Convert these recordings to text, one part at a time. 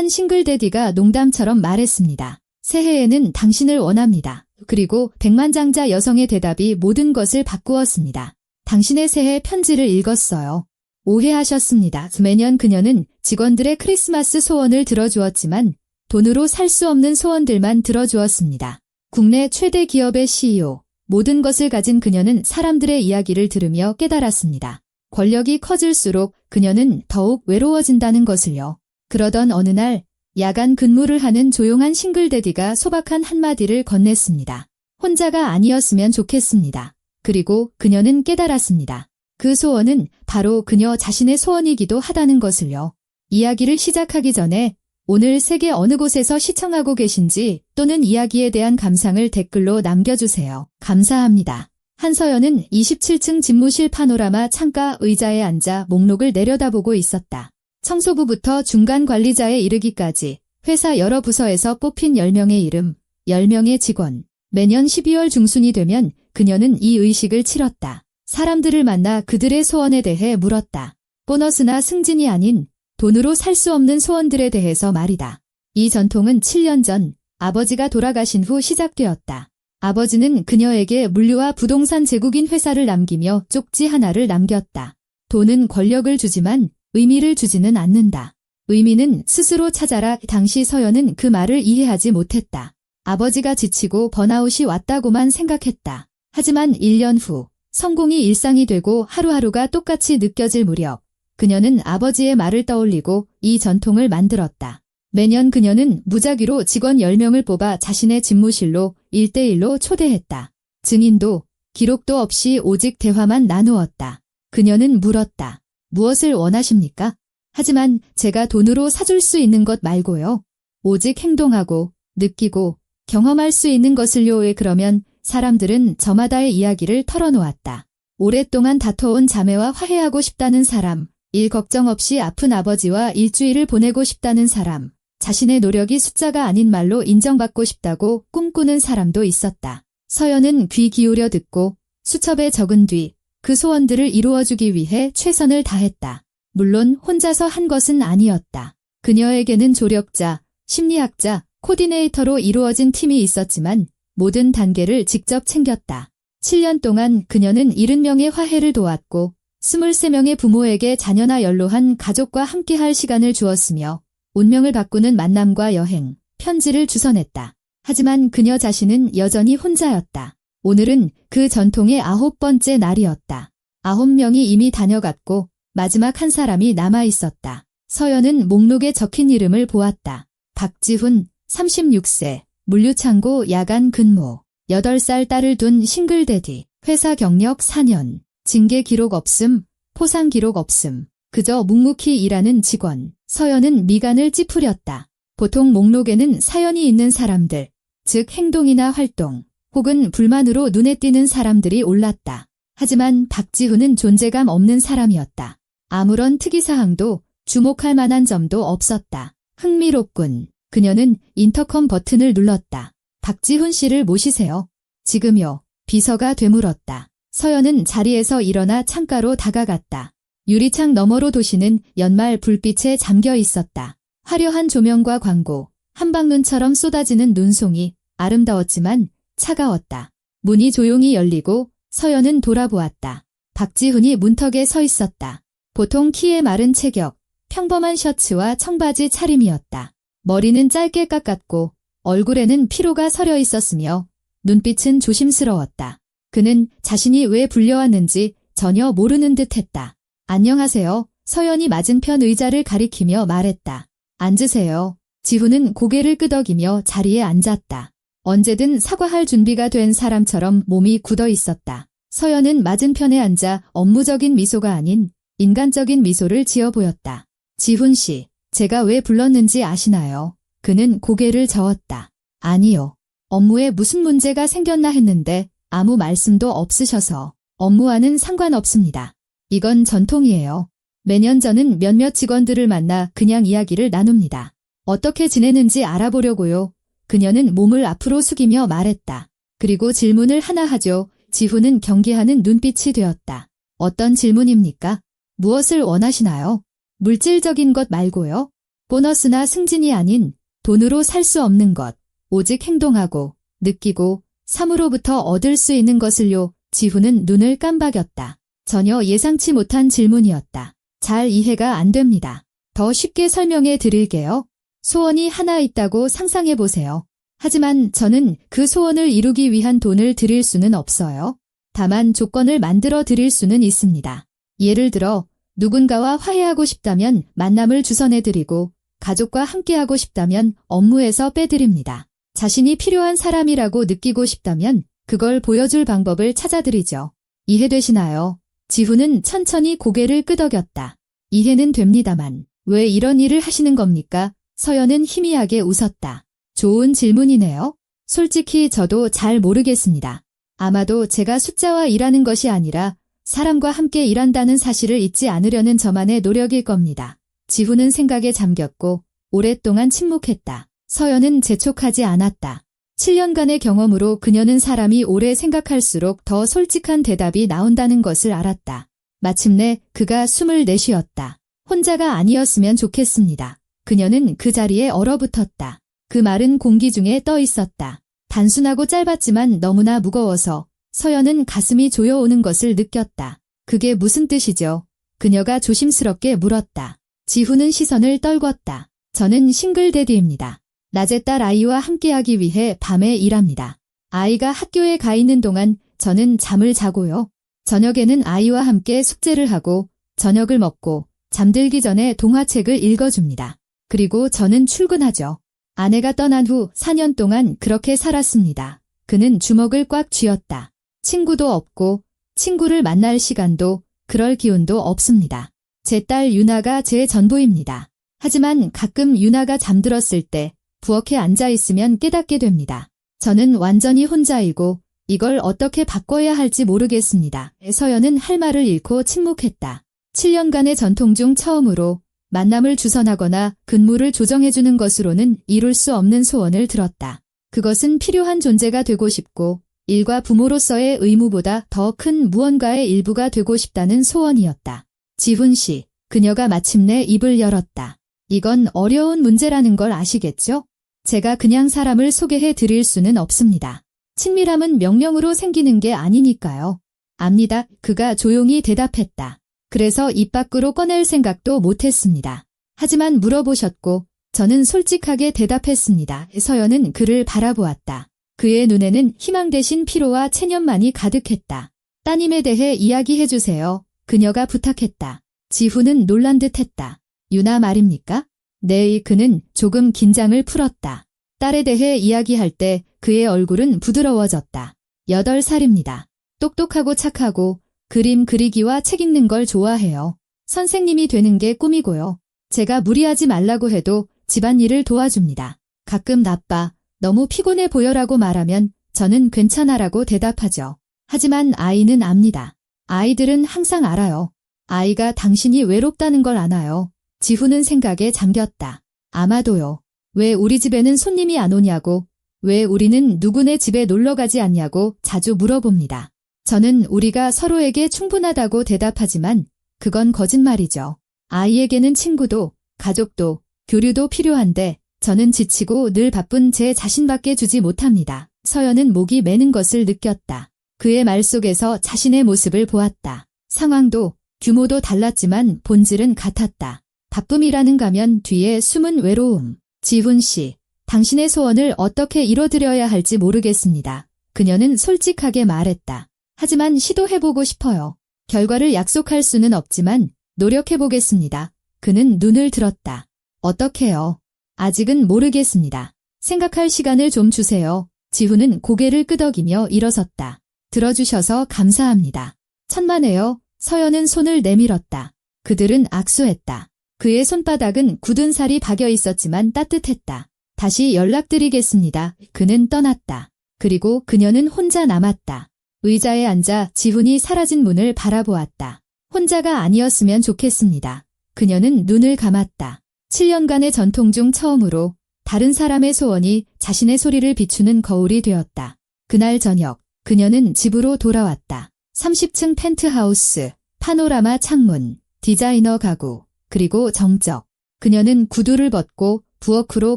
한 싱글데디가 농담처럼 말했습니다. 새해에는 당신을 원합니다. 그리고 백만장자 여성의 대답이 모든 것을 바꾸었습니다. 당신의 새해 편지를 읽었어요. 오해하셨습니다. 매년 그녀는 직원들의 크리스마스 소원을 들어주었지만 돈으로 살 수 없는 소원들만 들어주었습니다. 국내 최대 기업의 CEO, 모든 것을 가진 그녀는 사람들의 이야기를 들으며 깨달았습니다. 권력이 커질수록 그녀는 더욱 외로워진다는 것을요. 그러던 어느 날 야간 근무를 하는 조용한 싱글데디가 소박한 한마디를 건넸습니다. 혼자가 아니었으면 좋겠습니다. 그리고 그녀는 깨달았습니다. 그 소원은 바로 그녀 자신의 소원이기도 하다는 것을요. 이야기를 시작하기 전에 오늘 세계 어느 곳에서 시청하고 계신지 또는 이야기에 대한 감상을 댓글로 남겨주세요. 감사합니다. 한서연은 27층 집무실 파노라마 창가 의자에 앉아 목록을 내려다보고 있었다. 청소부부터 중간 관리자에 이르기까지 회사 여러 부서에서 뽑힌 10명의 이름, 10명의 직원. 매년 12월 중순이 되면 그녀는 이 의식을 치렀다. 사람들을 만나 그들의 소원에 대해 물었다. 보너스나 승진이 아닌 돈으로 살 수 없는 소원들에 대해서 말이다. 이 전통은 7년 전 아버지가 돌아가신 후 시작되었다. 아버지는 그녀에게 물류와 부동산 제국인 회사를 남기며 쪽지 하나를 남겼다. 돈은 권력을 주지만 의미를 주지는 않는다. 의미는 스스로 찾아라. 당시 서연은 그 말을 이해하지 못했다. 아버지가 지치고 번아웃이 왔다고만 생각했다. 하지만 1년 후 성공이 일상이 되고 하루하루가 똑같이 느껴질 무렵 그녀는 아버지의 말을 떠올리고 이 전통을 만들었다. 매년 그녀는 무작위로 직원 10명을 뽑아 자신의 집무실로 1대1로 초대했다. 증인도 기록도 없이 오직 대화만 나누었다. 그녀는 물었다. 무엇을 원하십니까? 하지만 제가 돈으로 사줄 수 있는 것 말고요. 오직 행동하고 느끼고 경험할 수 있는 것을요. 왜 그러면 사람들은 저마다의 이야기를 털어놓았다. 오랫동안 다퉈온 자매와 화해하고 싶다는 사람, 일 걱정 없이 아픈 아버지와 일주일을 보내고 싶다는 사람, 자신의 노력이 숫자가 아닌 말로 인정받고 싶다고 꿈꾸는 사람도 있었다. 서연은 귀 기울여 듣고 수첩에 적은 뒤 그 소원들을 이루어주기 위해 최선을 다했다. 물론 혼자서 한 것은 아니었다. 그녀에게는 조력자, 심리학자, 코디네이터로 이루어진 팀이 있었지만 모든 단계를 직접 챙겼다. 7년 동안 그녀는 70명의 화해를 도왔고 23명의 부모에게 자녀나 연로한 가족과 함께할 시간을 주었으며 운명을 바꾸는 만남과 여행, 편지를 주선했다. 하지만 그녀 자신은 여전히 혼자였다. 오늘은 그 전통의 9번째 날이었다. 9명이 이미 다녀갔고 마지막 한 사람이 남아있었다. 서연은 목록에 적힌 이름을 보았다. 박지훈, 36세, 물류창고 야간 근무, 8살 딸을 둔 싱글데디, 회사 경력 4년, 징계 기록 없음, 포상 기록 없음, 그저 묵묵히 일하는 직원. 서연은 미간을 찌푸렸다. 보통 목록에는 사연이 있는 사람들, 즉 행동이나 활동, 혹은 불만으로 눈에 띄는 사람들이 올랐다. 하지만 박지훈은 존재감 없는 사람이었다. 아무런 특이사항도 주목할 만한 점도 없었다. 흥미롭군. 그녀는 인터컴 버튼을 눌렀다. 박지훈 씨를 모시세요. 지금요. 비서가 되물었다. 서연은 자리에서 일어나 창가로 다가갔다. 유리창 너머로 도시는 연말 불빛에 잠겨 있었다. 화려한 조명과 광고, 한방눈처럼 쏟아지는 눈송이, 아름다웠지만 차가웠다. 문이 조용히 열리고 서연은 돌아보았다. 박지훈이 문턱에 서 있었다. 보통 키에 마른 체격, 평범한 셔츠와 청바지 차림이었다. 머리는 짧게 깎았고 얼굴에는 피로가 서려 있었으며 눈빛은 조심스러웠다. 그는 자신이 왜 불려왔는지 전혀 모르는 듯했다. 안녕하세요. 서연이 맞은편 의자를 가리키며 말했다. 앉으세요. 지훈은 고개를 끄덕이며 자리에 앉았다. 언제든 사과할 준비가 된 사람처럼 몸이 굳어 있었다. 서연은 맞은편에 앉아 업무적인 미소가 아닌 인간적인 미소를 지어 보였다. 지훈 씨, 제가 왜 불렀는지 아시나요? 그는 고개를 저었다. 아니요. 업무에 무슨 문제가 생겼나 했는데 아무 말씀도 없으셔서. 업무와는 상관없습니다. 이건 전통이에요. 매년 저는 몇몇 직원들을 만나 그냥 이야기를 나눕니다. 어떻게 지내는지 알아보려고요. 그녀는 몸을 앞으로 숙이며 말했다. 그리고 질문을 하나 하죠. 지훈은 경계하는 눈빛이 되었다. 어떤 질문입니까? 무엇을 원하시나요? 물질적인 것 말고요. 보너스나 승진이 아닌 돈으로 살 수 없는 것, 오직 행동하고, 느끼고, 삶으로부터 얻을 수 있는 것을요. 지훈은 눈을 깜박였다. 전혀 예상치 못한 질문이었다. 잘 이해가 안 됩니다. 더 쉽게 설명해 드릴게요. 소원이 하나 있다고 상상해 보세요. 하지만 저는 그 소원을 이루기 위한 돈을 드릴 수는 없어요. 다만 조건을 만들어 드릴 수는 있습니다. 예를 들어 누군가와 화해하고 싶다면 만남을 주선해 드리고 가족과 함께하고 싶다면 업무에서 빼드립니다. 자신이 필요한 사람이라고 느끼고 싶다면 그걸 보여줄 방법을 찾아드리죠. 이해되시나요? 지훈은 천천히 고개를 끄덕였다. 이해는 됩니다만 왜 이런 일을 하시는 겁니까? 서연은 희미하게 웃었다. 좋은 질문이네요. 솔직히 저도 잘 모르겠습니다. 아마도 제가 숫자와 일하는 것이 아니라 사람과 함께 일한다는 사실을 잊지 않으려는 저만의 노력일 겁니다. 지훈은 생각에 잠겼고 오랫동안 침묵했다. 서연은 재촉하지 않았다. 7년간의 경험으로 그녀는 사람이 오래 생각할수록 더 솔직한 대답이 나온다는 것을 알았다. 마침내 그가 숨을 내쉬었다. 혼자가 아니었으면 좋겠습니다. 그녀는 그 자리에 얼어붙었다. 그 말은 공기 중에 떠 있었다. 단순하고 짧았지만 너무나 무거워서 서연은 가슴이 조여오는 것을 느꼈다. 그게 무슨 뜻이죠? 그녀가 조심스럽게 물었다. 지훈은 시선을 떨궜다. 저는 싱글데디입니다. 낮에 딸 아이와 함께하기 위해 밤에 일합니다. 아이가 학교에 가 있는 동안 저는 잠을 자고요. 저녁에는 아이와 함께 숙제를 하고 저녁을 먹고 잠들기 전에 동화책을 읽어줍니다. 그리고 저는 출근하죠. 아내가 떠난 후 4년 동안 그렇게 살았습니다. 그는 주먹을 꽉 쥐었다. 친구도 없고 친구를 만날 시간도 그럴 기운도 없습니다. 제 딸 유나가 제 전부입니다. 하지만 가끔 유나가 잠들었을 때 부엌에 앉아있으면 깨닫게 됩니다. 저는 완전히 혼자이고 이걸 어떻게 바꿔야 할지 모르겠습니다. 서연은 할 말을 잃고 침묵했다. 7년간의 전통 중 처음으로 만남을 주선하거나 근무를 조정해주는 것으로는 이룰 수 없는 소원을 들었다. 그것은 필요한 존재가 되고 싶고 일과 부모로서의 의무보다 더 큰 무언가의 일부가 되고 싶다는 소원이었다. 지훈 씨, 그녀가 마침내 입을 열었다. 이건 어려운 문제라는 걸 아시겠죠? 제가 그냥 사람을 소개해 드릴 수는 없습니다. 친밀함은 명령으로 생기는 게 아니니까요. 압니다. 그가 조용히 대답했다. 그래서 입 밖으로 꺼낼 생각도 못했습니다. 하지만 물어보셨고 저는 솔직하게 대답했습니다. 서연은 그를 바라보았다. 그의 눈에는 희망 대신 피로와 체념만이 가득했다. 따님에 대해 이야기해 주세요. 그녀가 부탁했다. 지훈은 놀란 듯했다. 유나 말입니까? 네, 그는 조금 긴장을 풀었다. 딸에 대해 이야기할 때 그의 얼굴은 부드러워졌다. 8살입니다. 똑똑하고 착하고 그림 그리기와 책 읽는 걸 좋아해요. 선생님이 되는 게 꿈이고요. 제가 무리하지 말라고 해도 집안일을 도와줍니다. 가끔 나빠, 너무 피곤해 보여라고 말하면 저는 괜찮아라고 대답하죠. 하지만 아이는 압니다. 아이들은 항상 알아요. 아이가 당신이 외롭다는 걸 아나요? 지훈은 생각에 잠겼다. 아마도요. 왜 우리 집에는 손님이 안 오냐고, 왜 우리는 누구네 집에 놀러 가지 않냐고 자주 물어봅니다. 저는 우리가 서로에게 충분하다고 대답하지만 그건 거짓말이죠. 아이에게는 친구도, 가족도, 교류도 필요한데 저는 지치고 늘 바쁜 제 자신밖에 주지 못합니다. 서연은 목이 메는 것을 느꼈다. 그의 말 속에서 자신의 모습을 보았다. 상황도, 규모도 달랐지만 본질은 같았다. 바쁨이라는 가면 뒤에 숨은 외로움. 지훈 씨, 당신의 소원을 어떻게 이뤄드려야 할지 모르겠습니다. 그녀는 솔직하게 말했다. 하지만 시도해보고 싶어요. 결과를 약속할 수는 없지만 노력해보겠습니다. 그는 눈을 들었다. 어떻게요? 아직은 모르겠습니다. 생각할 시간을 좀 주세요. 지훈은 고개를 끄덕이며 일어섰다. 들어주셔서 감사합니다. 천만에요. 서연은 손을 내밀었다. 그들은 악수했다. 그의 손바닥은 굳은 살이 박여 있었지만 따뜻했다. 다시 연락드리겠습니다. 그는 떠났다. 그리고 그녀는 혼자 남았다. 의자에 앉아 지훈이 사라진 문을 바라보았다. 혼자가 아니었으면 좋겠습니다. 그녀는 눈을 감았다. 7년간의 전통 중 처음으로 다른 사람의 소원이 자신의 소리를 비추는 거울이 되었다. 그날 저녁, 그녀는 집으로 돌아왔다. 30층 펜트하우스, 파노라마 창문, 디자이너 가구, 그리고 정적. 그녀는 구두를 벗고 부엌으로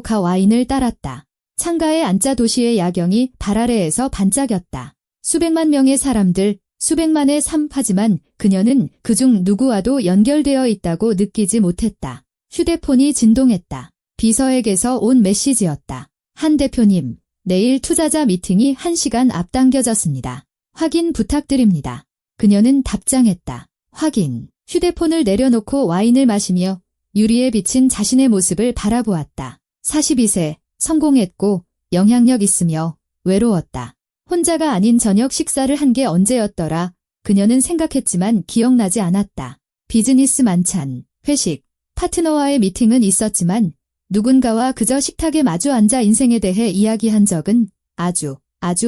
가 와인을 따랐다. 창가에 앉자 도시의 야경이 발 아래에서 반짝였다. 수백만 명의 사람들, 수백만의 삶, 하지만 그녀는 그중 누구와도 연결되어 있다고 느끼지 못했다. 휴대폰이 진동했다. 비서에게서 온 메시지였다. 한 대표님, 내일 투자자 미팅이 1시간 앞당겨졌습니다. 확인 부탁드립니다. 그녀는 답장했다. 확인. 휴대폰을 내려놓고 와인을 마시며 유리에 비친 자신의 모습을 바라보았다. 42세, 성공했고 영향력 있으며 외로웠다. 혼자가 아닌 저녁 식사를 한 게 언제였더라. 그녀는 생각했지만 기억나지 않았다. 비즈니스 만찬, 회식, 파트너와의 미팅은 있었지만 누군가와 그저 식탁에 마주 앉아 인생에 대해 이야기한 적은 아주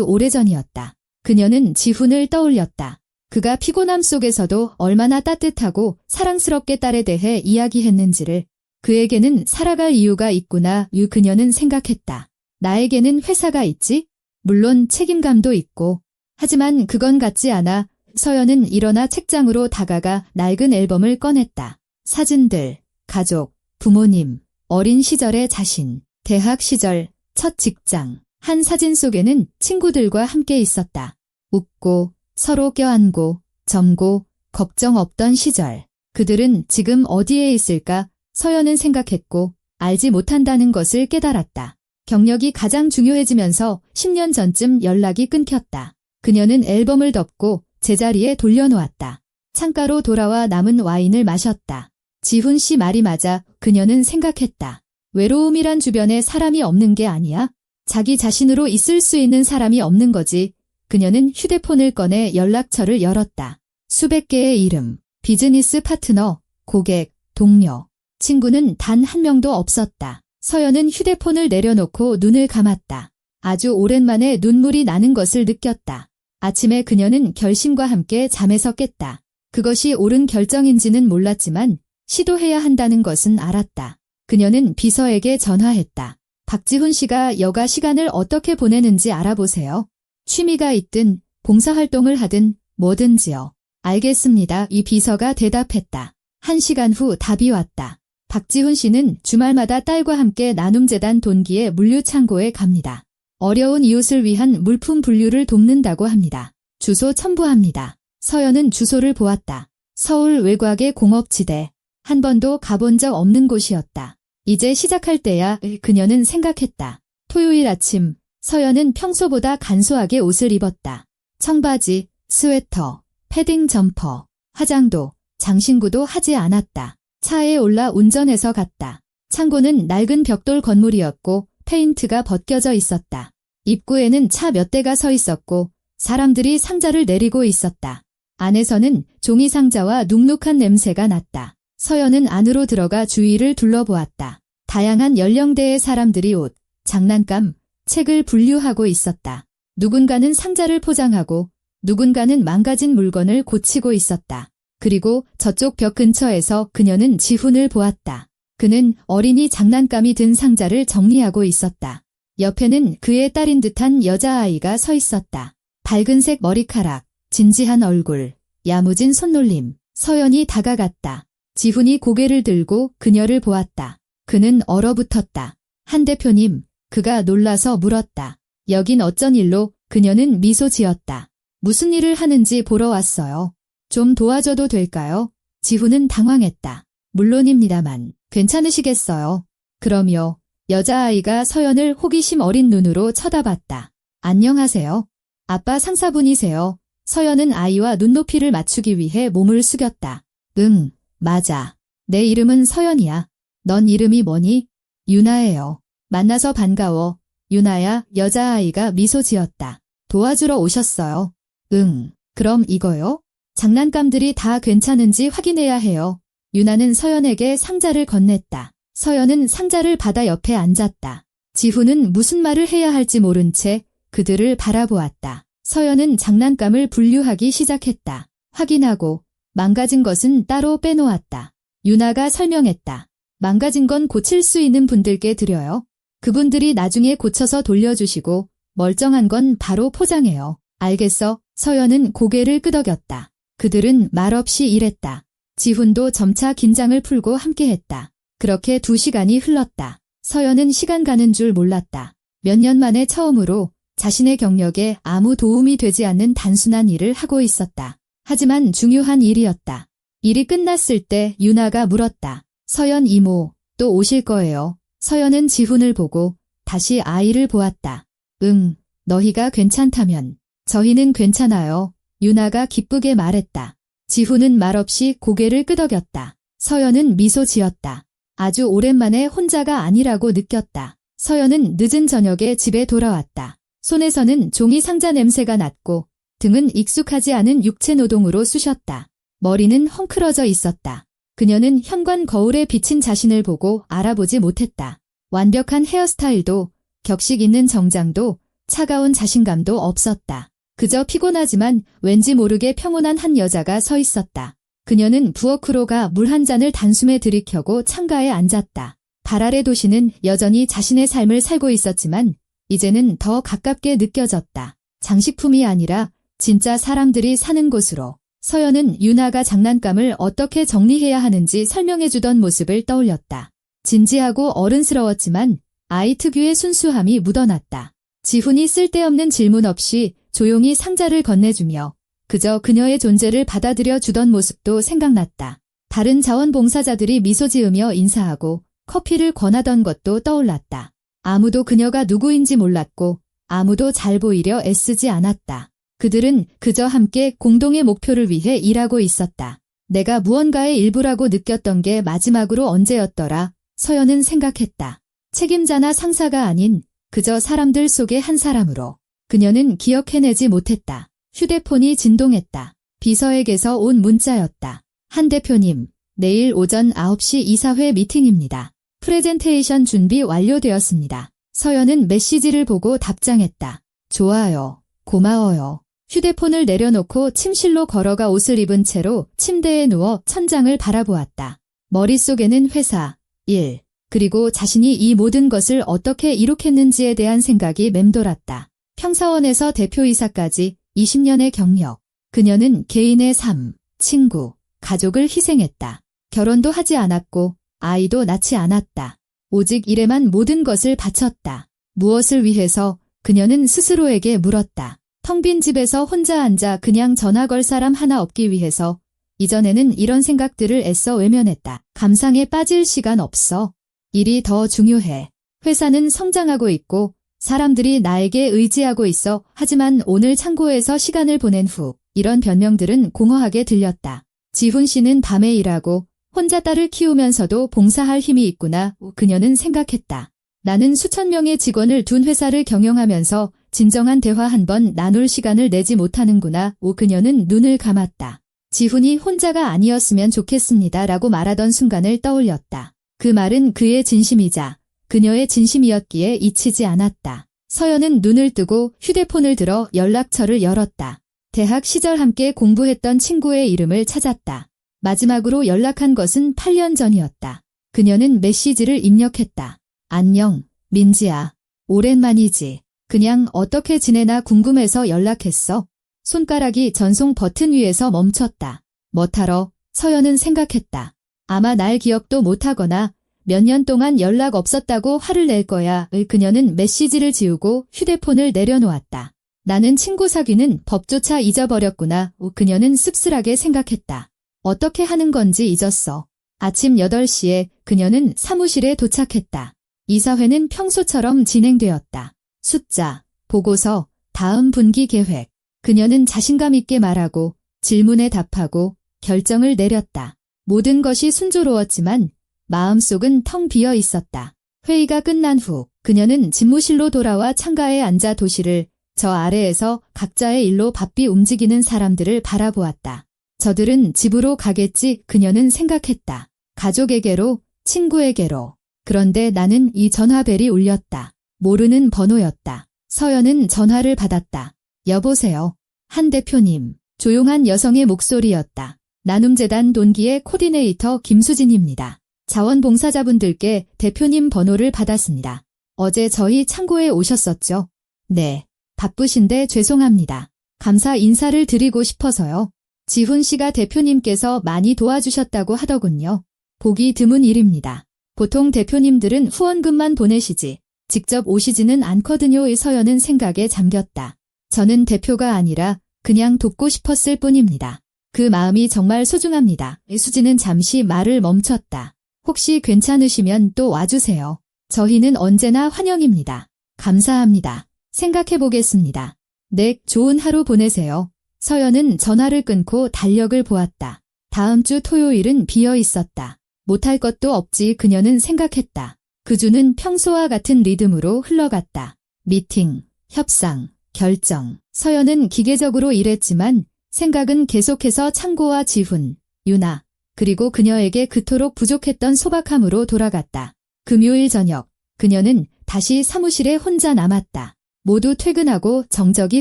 오래전이었다. 그녀는 지훈을 떠올렸다. 그가 피곤함 속에서도 얼마나 따뜻하고 사랑스럽게 딸에 대해 이야기했는지를. 그에게는 살아갈 이유가 있구나. 그녀는 생각했다. 나에게는 회사가 있지? 물론 책임감도 있고. 하지만 그건 같지 않아. 서연은 일어나 책장으로 다가가 낡은 앨범을 꺼냈다. 사진들, 가족, 부모님, 어린 시절의 자신, 대학 시절, 첫 직장. 한 사진 속에는 친구들과 함께 있었다. 웃고, 서로 껴안고, 젊고, 걱정 없던 시절. 그들은 지금 어디에 있을까? 서연은 생각했고, 알지 못한다는 것을 깨달았다. 경력이 가장 중요해지면서 10년 전쯤 연락이 끊겼다. 그녀는 앨범을 덮고 제자리에 돌려놓았다. 창가로 돌아와 남은 와인을 마셨다. 지훈 씨 말이 맞아. 그녀는 생각했다. 외로움이란 주변에 사람이 없는 게 아니야. 자기 자신으로 있을 수 있는 사람이 없는 거지. 그녀는 휴대폰을 꺼내 연락처를 열었다. 수백 개의 이름, 비즈니스 파트너, 고객, 동료, 친구는 단 한 명도 없었다. 서연은 휴대폰을 내려놓고 눈을 감았다. 아주 오랜만에 눈물이 나는 것을 느꼈다. 아침에 그녀는 결심과 함께 잠에서 깼다. 그것이 옳은 결정인지는 몰랐지만 시도해야 한다는 것은 알았다. 그녀는 비서에게 전화했다. 박지훈 씨가 여가 시간을 어떻게 보내는지 알아보세요. 취미가 있든 봉사활동을 하든 뭐든지요. 알겠습니다. 이 비서가 대답했다. 1시간 후 답이 왔다. 박지훈 씨는 주말마다 딸과 함께 나눔재단 돈기의 물류창고에 갑니다. 어려운 이웃을 위한 물품 분류를 돕는다고 합니다. 주소 첨부합니다. 서연은 주소를 보았다. 서울 외곽의 공업지대. 한 번도 가본 적 없는 곳이었다. 이제 시작할 때야. 그녀는 생각했다. 토요일 아침, 서연은 평소보다 간소하게 옷을 입었다. 청바지, 스웨터, 패딩 점퍼, 화장도, 장신구도 하지 않았다. 차에 올라 운전해서 갔다. 창고는 낡은 벽돌 건물이었고 페인트가 벗겨져 있었다. 입구에는 차 몇 대가 서 있었고 사람들이 상자를 내리고 있었다. 안에서는 종이 상자와 눅눅한 냄새가 났다. 서연은 안으로 들어가 주위를 둘러보았다. 다양한 연령대의 사람들이 옷, 장난감, 책을 분류하고 있었다. 누군가는 상자를 포장하고 누군가는 망가진 물건을 고치고 있었다. 그리고 저쪽 벽 근처에서 그녀는 지훈을 보았다. 그는 어린이 장난감이 든 상자를 정리하고 있었다. 옆에는 그의 딸인 듯한 여자아이가 서 있었다. 밝은색 머리카락, 진지한 얼굴, 야무진 손놀림. 서연이 다가갔다. 지훈이 고개를 들고 그녀를 보았다. 그는 얼어붙었다. 한 대표님, 그가 놀라서 물었다. 여긴 어쩐 일로? 그녀는 미소 지었다. 무슨 일을 하는지 보러 왔어요. 좀 도와줘도 될까요? 지훈은 당황했다. 물론입니다만, 괜찮으시겠어요? 그럼요. 여자아이가 서연을 호기심 어린 눈으로 쳐다봤다. 안녕하세요. 아빠 상사분이세요. 서연은 아이와 눈높이를 맞추기 위해 몸을 숙였다. 응, 맞아. 내 이름은 서연이야. 넌 이름이 뭐니? 유나예요. 만나서 반가워. 유나야. 여자아이가 미소 지었다. 도와주러 오셨어요. 응, 그럼 이거요? 장난감들이 다 괜찮은지 확인해야 해요. 유나는 서연에게 상자를 건넸다. 서연은 상자를 받아 옆에 앉았다. 지훈은 무슨 말을 해야 할지 모른 채 그들을 바라보았다. 서연은 장난감을 분류하기 시작했다. 확인하고 망가진 것은 따로 빼놓았다. 유나가 설명했다. 망가진 건 고칠 수 있는 분들께 드려요. 그분들이 나중에 고쳐서 돌려주시고 멀쩡한 건 바로 포장해요. 알겠어? 서연은 고개를 끄덕였다. 그들은 말없이 일했다. 지훈도 점차 긴장을 풀고 함께했다. 그렇게 2시간이 흘렀다. 서연은 시간 가는 줄 몰랐다. 몇 년 만에 처음으로 자신의 경력에 아무 도움이 되지 않는 단순한 일을 하고 있었다. 하지만 중요한 일이었다. 일이 끝났을 때 유나가 물었다. 서연 이모, 또 오실 거예요? 서연은 지훈을 보고 다시 아이를 보았다. 응, 너희가 괜찮다면. 저희는 괜찮아요. 유나가 기쁘게 말했다. 지훈은 말없이 고개를 끄덕였다. 서연은 미소 지었다. 아주 오랜만에 혼자가 아니라고 느꼈다. 서연은 늦은 저녁에 집에 돌아왔다. 손에서는 종이 상자 냄새가 났고 등은 익숙하지 않은 육체 노동으로 쑤셨다. 머리는 헝클어져 있었다. 그녀는 현관 거울에 비친 자신을 보고 알아보지 못했다. 완벽한 헤어스타일도 격식 있는 정장도 차가운 자신감도 없었다. 그저 피곤하지만 왠지 모르게 평온한 한 여자가 서 있었다. 그녀는 부엌으로 가 물 한 잔을 단숨에 들이켜고 창가에 앉았다. 달 아래 도시는 여전히 자신의 삶을 살고 있었지만 이제는 더 가깝게 느껴졌다. 장식품이 아니라 진짜 사람들이 사는 곳으로. 서연은 유나가 장난감을 어떻게 정리해야 하는지 설명해주던 모습을 떠올렸다. 진지하고 어른스러웠지만 아이 특유의 순수함이 묻어났다. 지훈이 쓸데없는 질문 없이 조용히 상자를 건네주며 그저 그녀의 존재를 받아들여 주던 모습도 생각났다. 다른 자원봉사자들이 미소 지으며 인사하고 커피를 권하던 것도 떠올랐다. 아무도 그녀가 누구인지 몰랐고 아무도 잘 보이려 애쓰지 않았다. 그들은 그저 함께 공동의 목표를 위해 일하고 있었다. 내가 무언가의 일부라고 느꼈던 게 마지막으로 언제였더라? 서연은 생각했다. 책임자나 상사가 아닌 그저 사람들 속의 한 사람으로. 그녀는 기억해내지 못했다. 휴대폰이 진동했다. 비서에게서 온 문자였다. 한 대표님, 내일 오전 9시 이사회 미팅입니다. 프레젠테이션 준비 완료되었습니다. 서연은 메시지를 보고 답장했다. 좋아요. 고마워요. 휴대폰을 내려놓고 침실로 걸어가 옷을 입은 채로 침대에 누워 천장을 바라보았다. 머릿속에는 회사, 일, 그리고 자신이 이 모든 것을 어떻게 이룩했는지에 대한 생각이 맴돌았다. 평사원에서 대표이사까지 20년의 경력. 그녀는 개인의 삶, 친구, 가족을 희생했다. 결혼도 하지 않았고 아이도 낳지 않았다. 오직 일에만 모든 것을 바쳤다. 무엇을 위해서? 그녀는 스스로에게 물었다. 텅 빈 집에서 혼자 앉아 그냥 전화 걸 사람 하나 없기 위해서. 이전에는 이런 생각들을 애써 외면했다. 감상에 빠질 시간 없어. 일이 더 중요해. 회사는 성장하고 있고 사람들이 나에게 의지하고 있어. 하지만 오늘 창고에서 시간을 보낸 후 이런 변명들은 공허하게 들렸다. 지훈 씨는 밤에 일하고 혼자 딸을 키우면서도 봉사할 힘이 있구나. 그녀는 생각했다. 나는 수천 명의 직원을 둔 회사를 경영하면서 진정한 대화 한 번 나눌 시간을 내지 못하는구나. 그녀는 눈을 감았다. 지훈이 혼자가 아니었으면 좋겠습니다. 라고 말하던 순간을 떠올렸다. 그 말은 그의 진심이자 그녀의 진심이었기에 잊히지 않았다. 서연은 눈을 뜨고 휴대폰을 들어 연락처를 열었다. 대학 시절 함께 공부했던 친구의 이름을 찾았다. 마지막으로 연락한 것은 8년 전이었다. 그녀는 메시지를 입력했다. 안녕, 민지야. 오랜만이지. 그냥 어떻게 지내나 궁금해서 연락했어. 손가락이 전송 버튼 위에서 멈췄다. 뭐하러? 서연은 생각했다. 아마 날 기억도 못하거나 몇 년 동안 연락 없었다고 화를 낼 거야. 그녀는 메시지를 지우고 휴대폰을 내려놓았다. 나는 친구 사귀는 법조차 잊어버렸구나. 그녀는 씁쓸하게 생각했다. 어떻게 하는 건지 잊었어. 아침 8시에 그녀는 사무실에 도착했다. 이사회는 평소처럼 진행되었다. 숫자, 보고서, 다음 분기 계획. 그녀는 자신감 있게 말하고 질문에 답하고 결정을 내렸다. 모든 것이 순조로웠지만 마음속은 텅 비어 있었다. 회의가 끝난 후 그녀는 집무실로 돌아와 창가에 앉아 도시를 저 아래에서 각자의 일로 바삐 움직이는 사람들을 바라보았다. 저들은 집으로 가겠지. 그녀는 생각했다. 가족에게로, 친구에게로. 그런데 나는 이 전화벨이 울렸다. 모르는 번호였다. 서연은 전화를 받았다. 여보세요. 한 대표님. 조용한 여성의 목소리였다. 나눔재단 동기의 코디네이터 김수진입니다. 자원봉사자분들께 대표님 번호를 받았습니다. 어제 저희 창고에 오셨었죠? 네. 바쁘신데 죄송합니다. 감사 인사를 드리고 싶어서요. 지훈 씨가 대표님께서 많이 도와주셨다고 하더군요. 보기 드문 일입니다. 보통 대표님들은 후원금만 보내시지 직접 오시지는 않거든요. 서연은 생각에 잠겼다. 저는 대표가 아니라 그냥 돕고 싶었을 뿐입니다. 그 마음이 정말 소중합니다. 수지는 잠시 말을 멈췄다. 혹시 괜찮으시면 또 와주세요. 저희는 언제나 환영입니다. 감사합니다. 생각해보겠습니다. 네, 좋은 하루 보내세요. 서연은 전화를 끊고 달력을 보았다. 다음 주 토요일은 비어 있었다. 못할 것도 없지 그녀는 생각했다. 그 주는 평소와 같은 리듬으로 흘러갔다. 미팅, 협상, 결정. 서연은 기계적으로 일했지만 생각은 계속해서 창고와 지훈, 유나, 그리고 그녀에게 그토록 부족했던 소박함으로 돌아갔다. 금요일 저녁, 그녀는 다시 사무실에 혼자 남았다. 모두 퇴근하고 정적이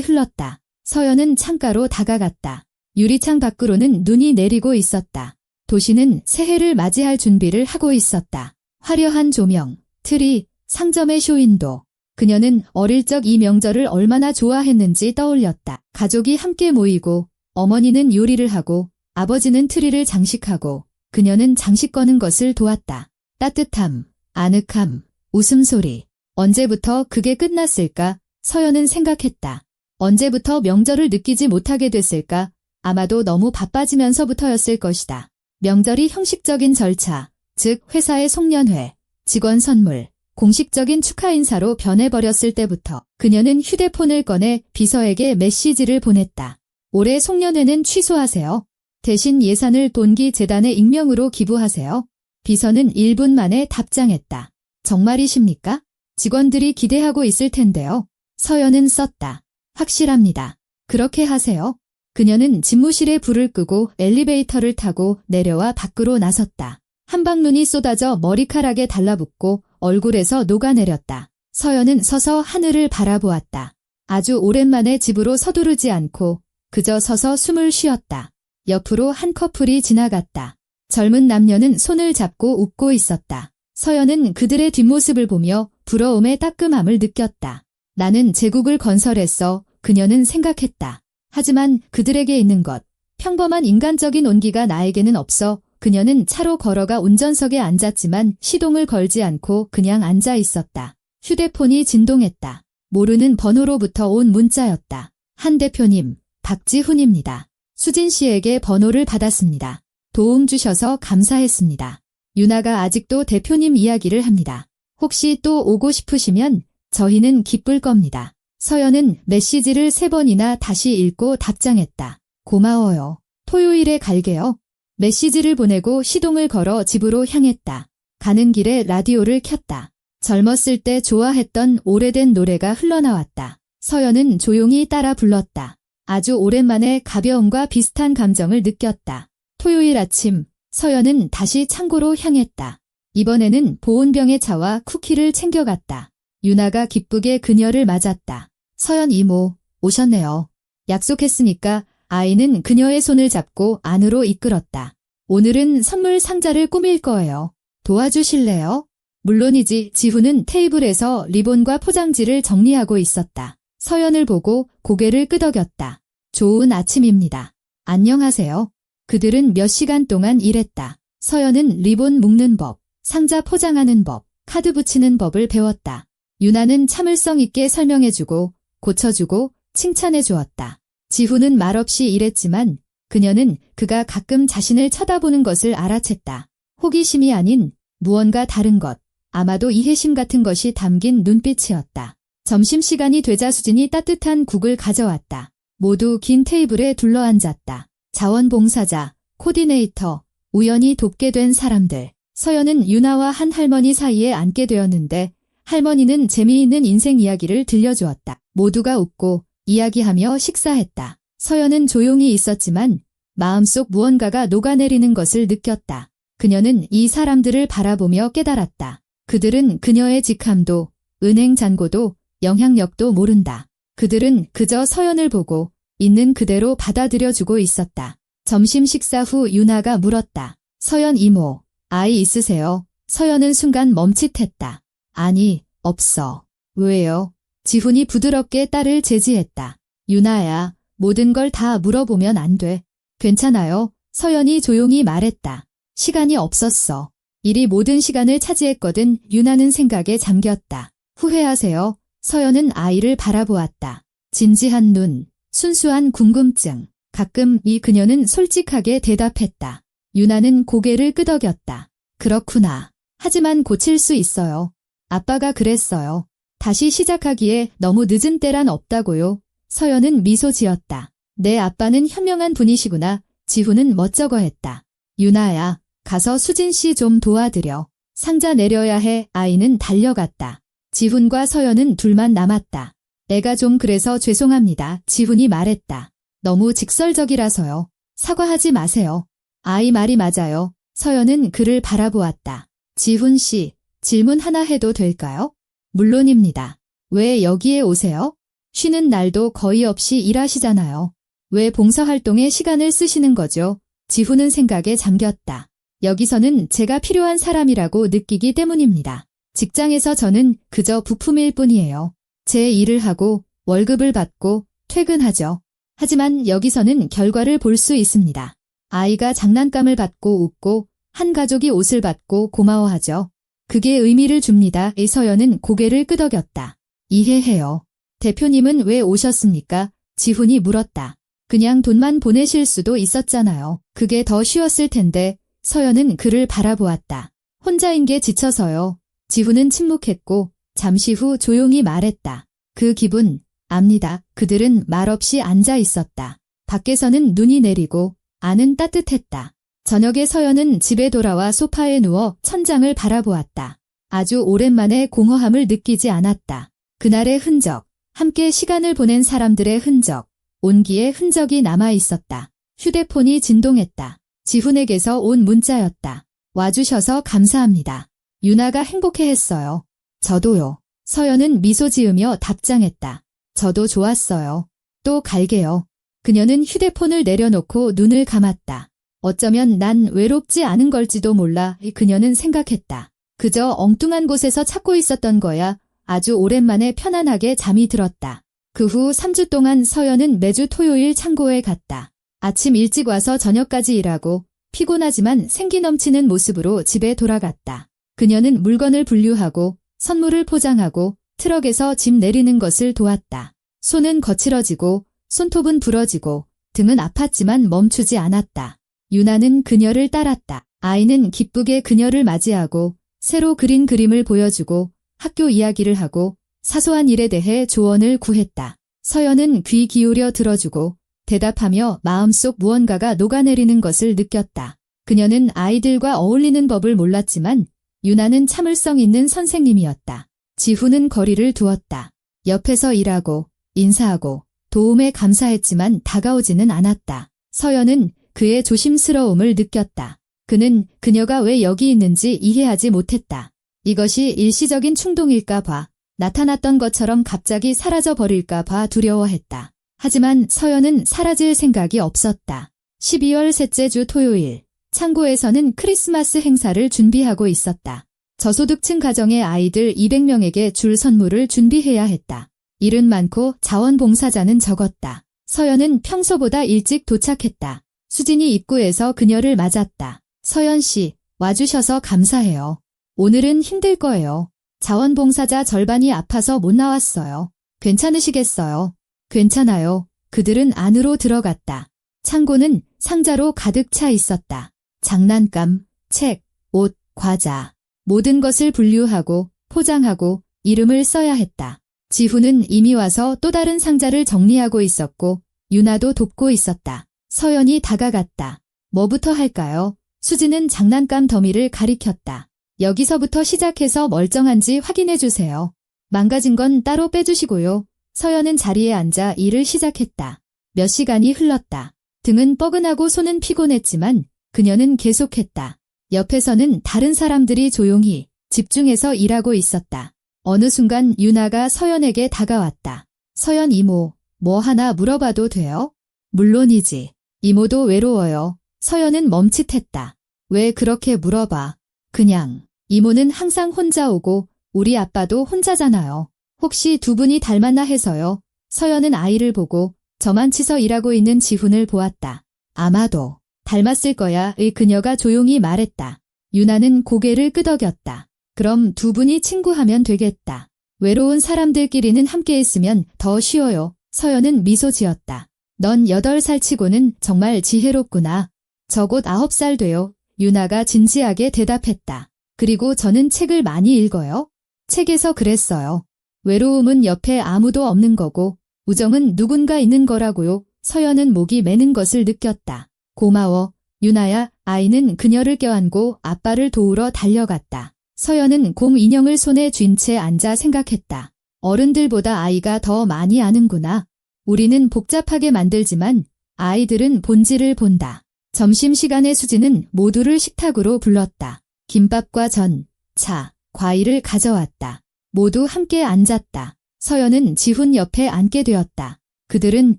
흘렀다. 서연은 창가로 다가갔다. 유리창 밖으로는 눈이 내리고 있었다. 도시는 새해를 맞이할 준비를 하고 있었다. 화려한 조명, 트리, 상점의 쇼윈도. 그녀는 어릴 적 이 명절을 얼마나 좋아했는지 떠올렸다. 가족이 함께 모이고 어머니는 요리를 하고 아버지는 트리를 장식하고 그녀는 장식 거는 것을 도왔다. 따뜻함, 아늑함, 웃음소리. 언제부터 그게 끝났을까? 서연은 생각했다. 언제부터 명절을 느끼지 못하게 됐을까? 아마도 너무 바빠지면서부터였을 것이다. 명절이 형식적인 절차, 즉 회사의 송년회, 직원 선물, 공식적인 축하 인사로 변해버렸을 때부터 그녀는 휴대폰을 꺼내 비서에게 메시지를 보냈다. 올해 송년회는 취소하세요. 대신 예산을 돈기 재단에 익명으로 기부하세요. 비서는 1분 만에 답장했다. 정말이십니까? 직원들이 기대하고 있을 텐데요. 서연은 썼다. 확실합니다. 그렇게 하세요. 그녀는 집무실에 불을 끄고 엘리베이터를 타고 내려와 밖으로 나섰다. 한방눈이 쏟아져 머리카락에 달라붙고 얼굴에서 녹아내렸다. 서연은 서서 하늘을 바라보았다. 아주 오랜만에 집으로 서두르지 않고 그저 서서 숨을 쉬었다. 옆으로 한 커플이 지나갔다. 젊은 남녀는 손을 잡고 웃고 있었다. 서연은 그들의 뒷모습을 보며 부러움의 따끔함을 느꼈다. 나는 제국을 건설했어. 그녀는 생각했다. 하지만 그들에게 있는 것, 평범한 인간적인 온기가 나에게는 없어. 그녀는 차로 걸어가 운전석에 앉았지만 시동을 걸지 않고 그냥 앉아 있었다. 휴대폰이 진동했다. 모르는 번호로부터 온 문자였다. 한 대표님, 박지훈입니다. 수진 씨에게 번호를 받았습니다. 도움 주셔서 감사했습니다. 유나가 아직도 대표님 이야기를 합니다. 혹시 또 오고 싶으시면 저희는 기쁠 겁니다. 서연은 메시지를 3번이나 다시 읽고 답장했다. 고마워요. 토요일에 갈게요. 메시지를 보내고 시동을 걸어 집으로 향했다. 가는 길에 라디오를 켰다. 젊었을 때 좋아했던 오래된 노래가 흘러나왔다. 서연은 조용히 따라 불렀다. 아주 오랜만에 가벼움과 비슷한 감정을 느꼈다. 토요일 아침, 서연은 다시 창고로 향했다. 이번에는 보온병에 차와 쿠키를 챙겨갔다. 유나가 기쁘게 그녀를 맞았다. 서연 이모, 오셨네요. 약속했으니까. 아이는 그녀의 손을 잡고 안으로 이끌었다. 오늘은 선물 상자를 꾸밀 거예요. 도와주실래요? 물론이지. 지훈은 테이블에서 리본과 포장지를 정리하고 있었다. 서연을 보고 고개를 끄덕였다. 좋은 아침입니다. 안녕하세요. 그들은 몇 시간 동안 일했다. 서연은 리본 묶는 법, 상자 포장하는 법, 카드 붙이는 법을 배웠다. 유나는 참을성 있게 설명해주고 고쳐주고 칭찬해 주었다. 지훈은 말없이 일했지만 그녀는 그가 가끔 자신을 쳐다보는 것을 알아챘다. 호기심이 아닌 무언가 다른 것, 아마도 이해심 같은 것이 담긴 눈빛이었다. 점심시간이 되자 수진이 따뜻한 국을 가져왔다. 모두 긴 테이블에 둘러앉았다. 자원봉사자, 코디네이터, 우연히 돕게 된 사람들. 서연은 유나와 한 할머니 사이에 앉게 되었는데 할머니는 재미있는 인생 이야기를 들려주었다. 모두가 웃고 이야기하며 식사했다. 서연은 조용히 있었지만 마음속 무언가가 녹아내리는 것을 느꼈다. 그녀는 이 사람들을 바라보며 깨달았다. 그들은 그녀의 직함도, 은행 잔고도, 영향력도 모른다. 그들은 그저 서연을 보고 있는 그대로 받아들여주고 있었다. 점심 식사 후 유나가 물었다. 서연 이모, 아이 있으세요? 서연은 순간 멈칫했다. 아니, 없어. 왜요? 지훈이 부드럽게 딸을 제지했다. 유나야, 모든 걸 다 물어보면 안 돼. 괜찮아요. 서연이 조용히 말했다. 시간이 없었어. 일이 모든 시간을 차지했거든. 유나는 생각에 잠겼다. 후회하세요. 서연은 아이를 바라보았다. 진지한 눈, 순수한 궁금증. 가끔 이 그녀는 솔직하게 대답했다. 유나는 고개를 끄덕였다. 그렇구나. 하지만 고칠 수 있어요. 아빠가 그랬어요. 다시 시작하기에 너무 늦은 때란 없다고요. 서연은 미소 지었다. 내 아빠는 현명한 분이시구나. 지훈은 멋쩍어했다. 유나야, 가서 수진 씨 좀 도와드려. 상자 내려야 해. 아이는 달려갔다. 지훈과 서연은 둘만 남았다. 애가 좀 그래서 죄송합니다. 지훈이 말했다. 너무 직설적이라서요. 사과하지 마세요. 아이 말이 맞아요. 서연은 그를 바라보았다. 지훈 씨, 질문 하나 해도 될까요? 물론입니다. 왜 여기에 오세요? 쉬는 날도 거의 없이 일하시잖아요. 왜 봉사활동에 시간을 쓰시는 거죠? 지훈은 생각에 잠겼다. 여기서는 제가 필요한 사람이라고 느끼기 때문입니다. 직장에서 저는 그저 부품일 뿐이에요. 제 일을 하고 월급을 받고 퇴근하죠. 하지만 여기서는 결과를 볼 수 있습니다. 아이가 장난감을 받고 웃고 한 가족이 옷을 받고 고마워하죠. 그게 의미를 줍니다. 서연은 고개를 끄덕였다. 이해해요. 대표님은 왜 오셨습니까? 지훈이 물었다. 그냥 돈만 보내실 수도 있었잖아요. 그게 더 쉬웠을 텐데. 서연은 그를 바라보았다. 혼자인 게 지쳐서요. 지훈은 침묵했고 잠시 후 조용히 말했다. 그 기분 압니다. 그들은 말없이 앉아 있었다. 밖에서는 눈이 내리고 안은 따뜻했다. 저녁에 서연은 집에 돌아와 소파에 누워 천장을 바라보았다. 아주 오랜만에 공허함을 느끼지 않았다. 그날의 흔적, 함께 시간을 보낸 사람들의 흔적, 온기의 흔적이 남아 있었다. 휴대폰이 진동했다. 지훈에게서 온 문자였다. 와주셔서 감사합니다. 유나가 행복해했어요. 저도요. 서연은 미소 지으며 답장했다. 저도 좋았어요. 또 갈게요. 그녀는 휴대폰을 내려놓고 눈을 감았다. 어쩌면 난 외롭지 않은 걸지도 몰라. 그녀는 생각했다. 그저 엉뚱한 곳에서 찾고 있었던 거야. 아주 오랜만에 편안하게 잠이 들었다. 그 후 3주 동안 서연은 매주 토요일 창고에 갔다. 아침 일찍 와서 저녁까지 일하고 피곤하지만 생기 넘치는 모습으로 집에 돌아갔다. 그녀는 물건을 분류하고 선물을 포장하고 트럭에서 짐 내리는 것을 도왔다. 손은 거칠어지고 손톱은 부러지고 등은 아팠지만 멈추지 않았다. 유나는 그녀를 따랐다. 아이는 기쁘게 그녀를 맞이하고 새로 그린 그림을 보여주고 학교 이야기를 하고 사소한 일에 대해 조언을 구했다. 서연은 귀 기울여 들어주고 대답하며 마음속 무언가가 녹아내리는 것을 느꼈다. 그녀는 아이들과 어울리는 법을 몰랐지만 유나는 참을성 있는 선생님이었다. 지훈은 거리를 두었다. 옆에서 일하고 인사하고 도움에 감사했지만 다가오지는 않았다. 서연은 그의 조심스러움을 느꼈다. 그는 그녀가 왜 여기 있는지 이해하지 못했다. 이것이 일시적인 충동일까 봐, 나타났던 것처럼 갑자기 사라져 버릴까 봐 두려워했다. 하지만 서연은 사라질 생각이 없었다. 12월 셋째 주 토요일, 창고에서는 크리스마스 행사를 준비하고 있었다. 저소득층 가정의 아이들 200명에게 줄 선물을 준비해야 했다. 일은 많고 자원봉사자는 적었다. 서연은 평소보다 일찍 도착했다. 수진이 입구에서 그녀를 맞았다. 서연 씨, 와주셔서 감사해요. 오늘은 힘들 거예요. 자원봉사자 절반이 아파서 못 나왔어요. 괜찮으시겠어요? 괜찮아요. 그들은 안으로 들어갔다. 창고는 상자로 가득 차 있었다. 장난감, 책, 옷, 과자. 모든 것을 분류하고 포장하고 이름을 써야 했다. 지훈은 이미 와서 또 다른 상자를 정리하고 있었고 유나도 돕고 있었다. 서연이 다가갔다. 뭐부터 할까요? 수지는 장난감 더미를 가리켰다. 여기서부터 시작해서 멀쩡한지 확인해 주세요. 망가진 건 따로 빼주시고요. 서연은 자리에 앉아 일을 시작했다. 몇 시간이 흘렀다. 등은 뻐근하고 손은 피곤했지만 그녀는 계속했다. 옆에서는 다른 사람들이 조용히 집중해서 일하고 있었다. 어느 순간 유나가 서연에게 다가왔다. 서연 이모, 뭐 하나 물어봐도 돼요? 물론이지. 이모도 외로워요. 서연은 멈칫했다. 왜 그렇게 물어봐? 그냥. 이모는 항상 혼자 오고 우리 아빠도 혼자잖아요. 혹시 두 분이 닮았나 해서요. 서연은 아이를 보고 저만 치서 일하고 있는 지훈을 보았다. 아마도 닮았을 거야. 의 그녀가 조용히 말했다. 유나는 고개를 끄덕였다. 그럼 두 분이 친구하면 되겠다. 외로운 사람들끼리는 함께 있으면 더 쉬워요. 서연은 미소 지었다. 넌 8살 치고는 정말 지혜롭구나. 저 곧 9살 돼요. 유나가 진지하게 대답했다. 그리고 저는 책을 많이 읽어요. 책에서 그랬어요. 외로움은 옆에 아무도 없는 거고 우정은 누군가 있는 거라고요. 서연은 목이 메는 것을 느꼈다. 고마워, 유나야. 아이는 그녀를 껴안고 아빠를 도우러 달려갔다. 서연은 곰 인형을 손에 쥔 채 앉아 생각했다. 어른들보다 아이가 더 많이 아는구나. 우리는 복잡하게 만들지만 아이들은 본질을 본다. 점심시간에 수지는 모두를 식탁으로 불렀다. 김밥과 전, 차, 과일을 가져왔다. 모두 함께 앉았다. 서연은 지훈 옆에 앉게 되었다. 그들은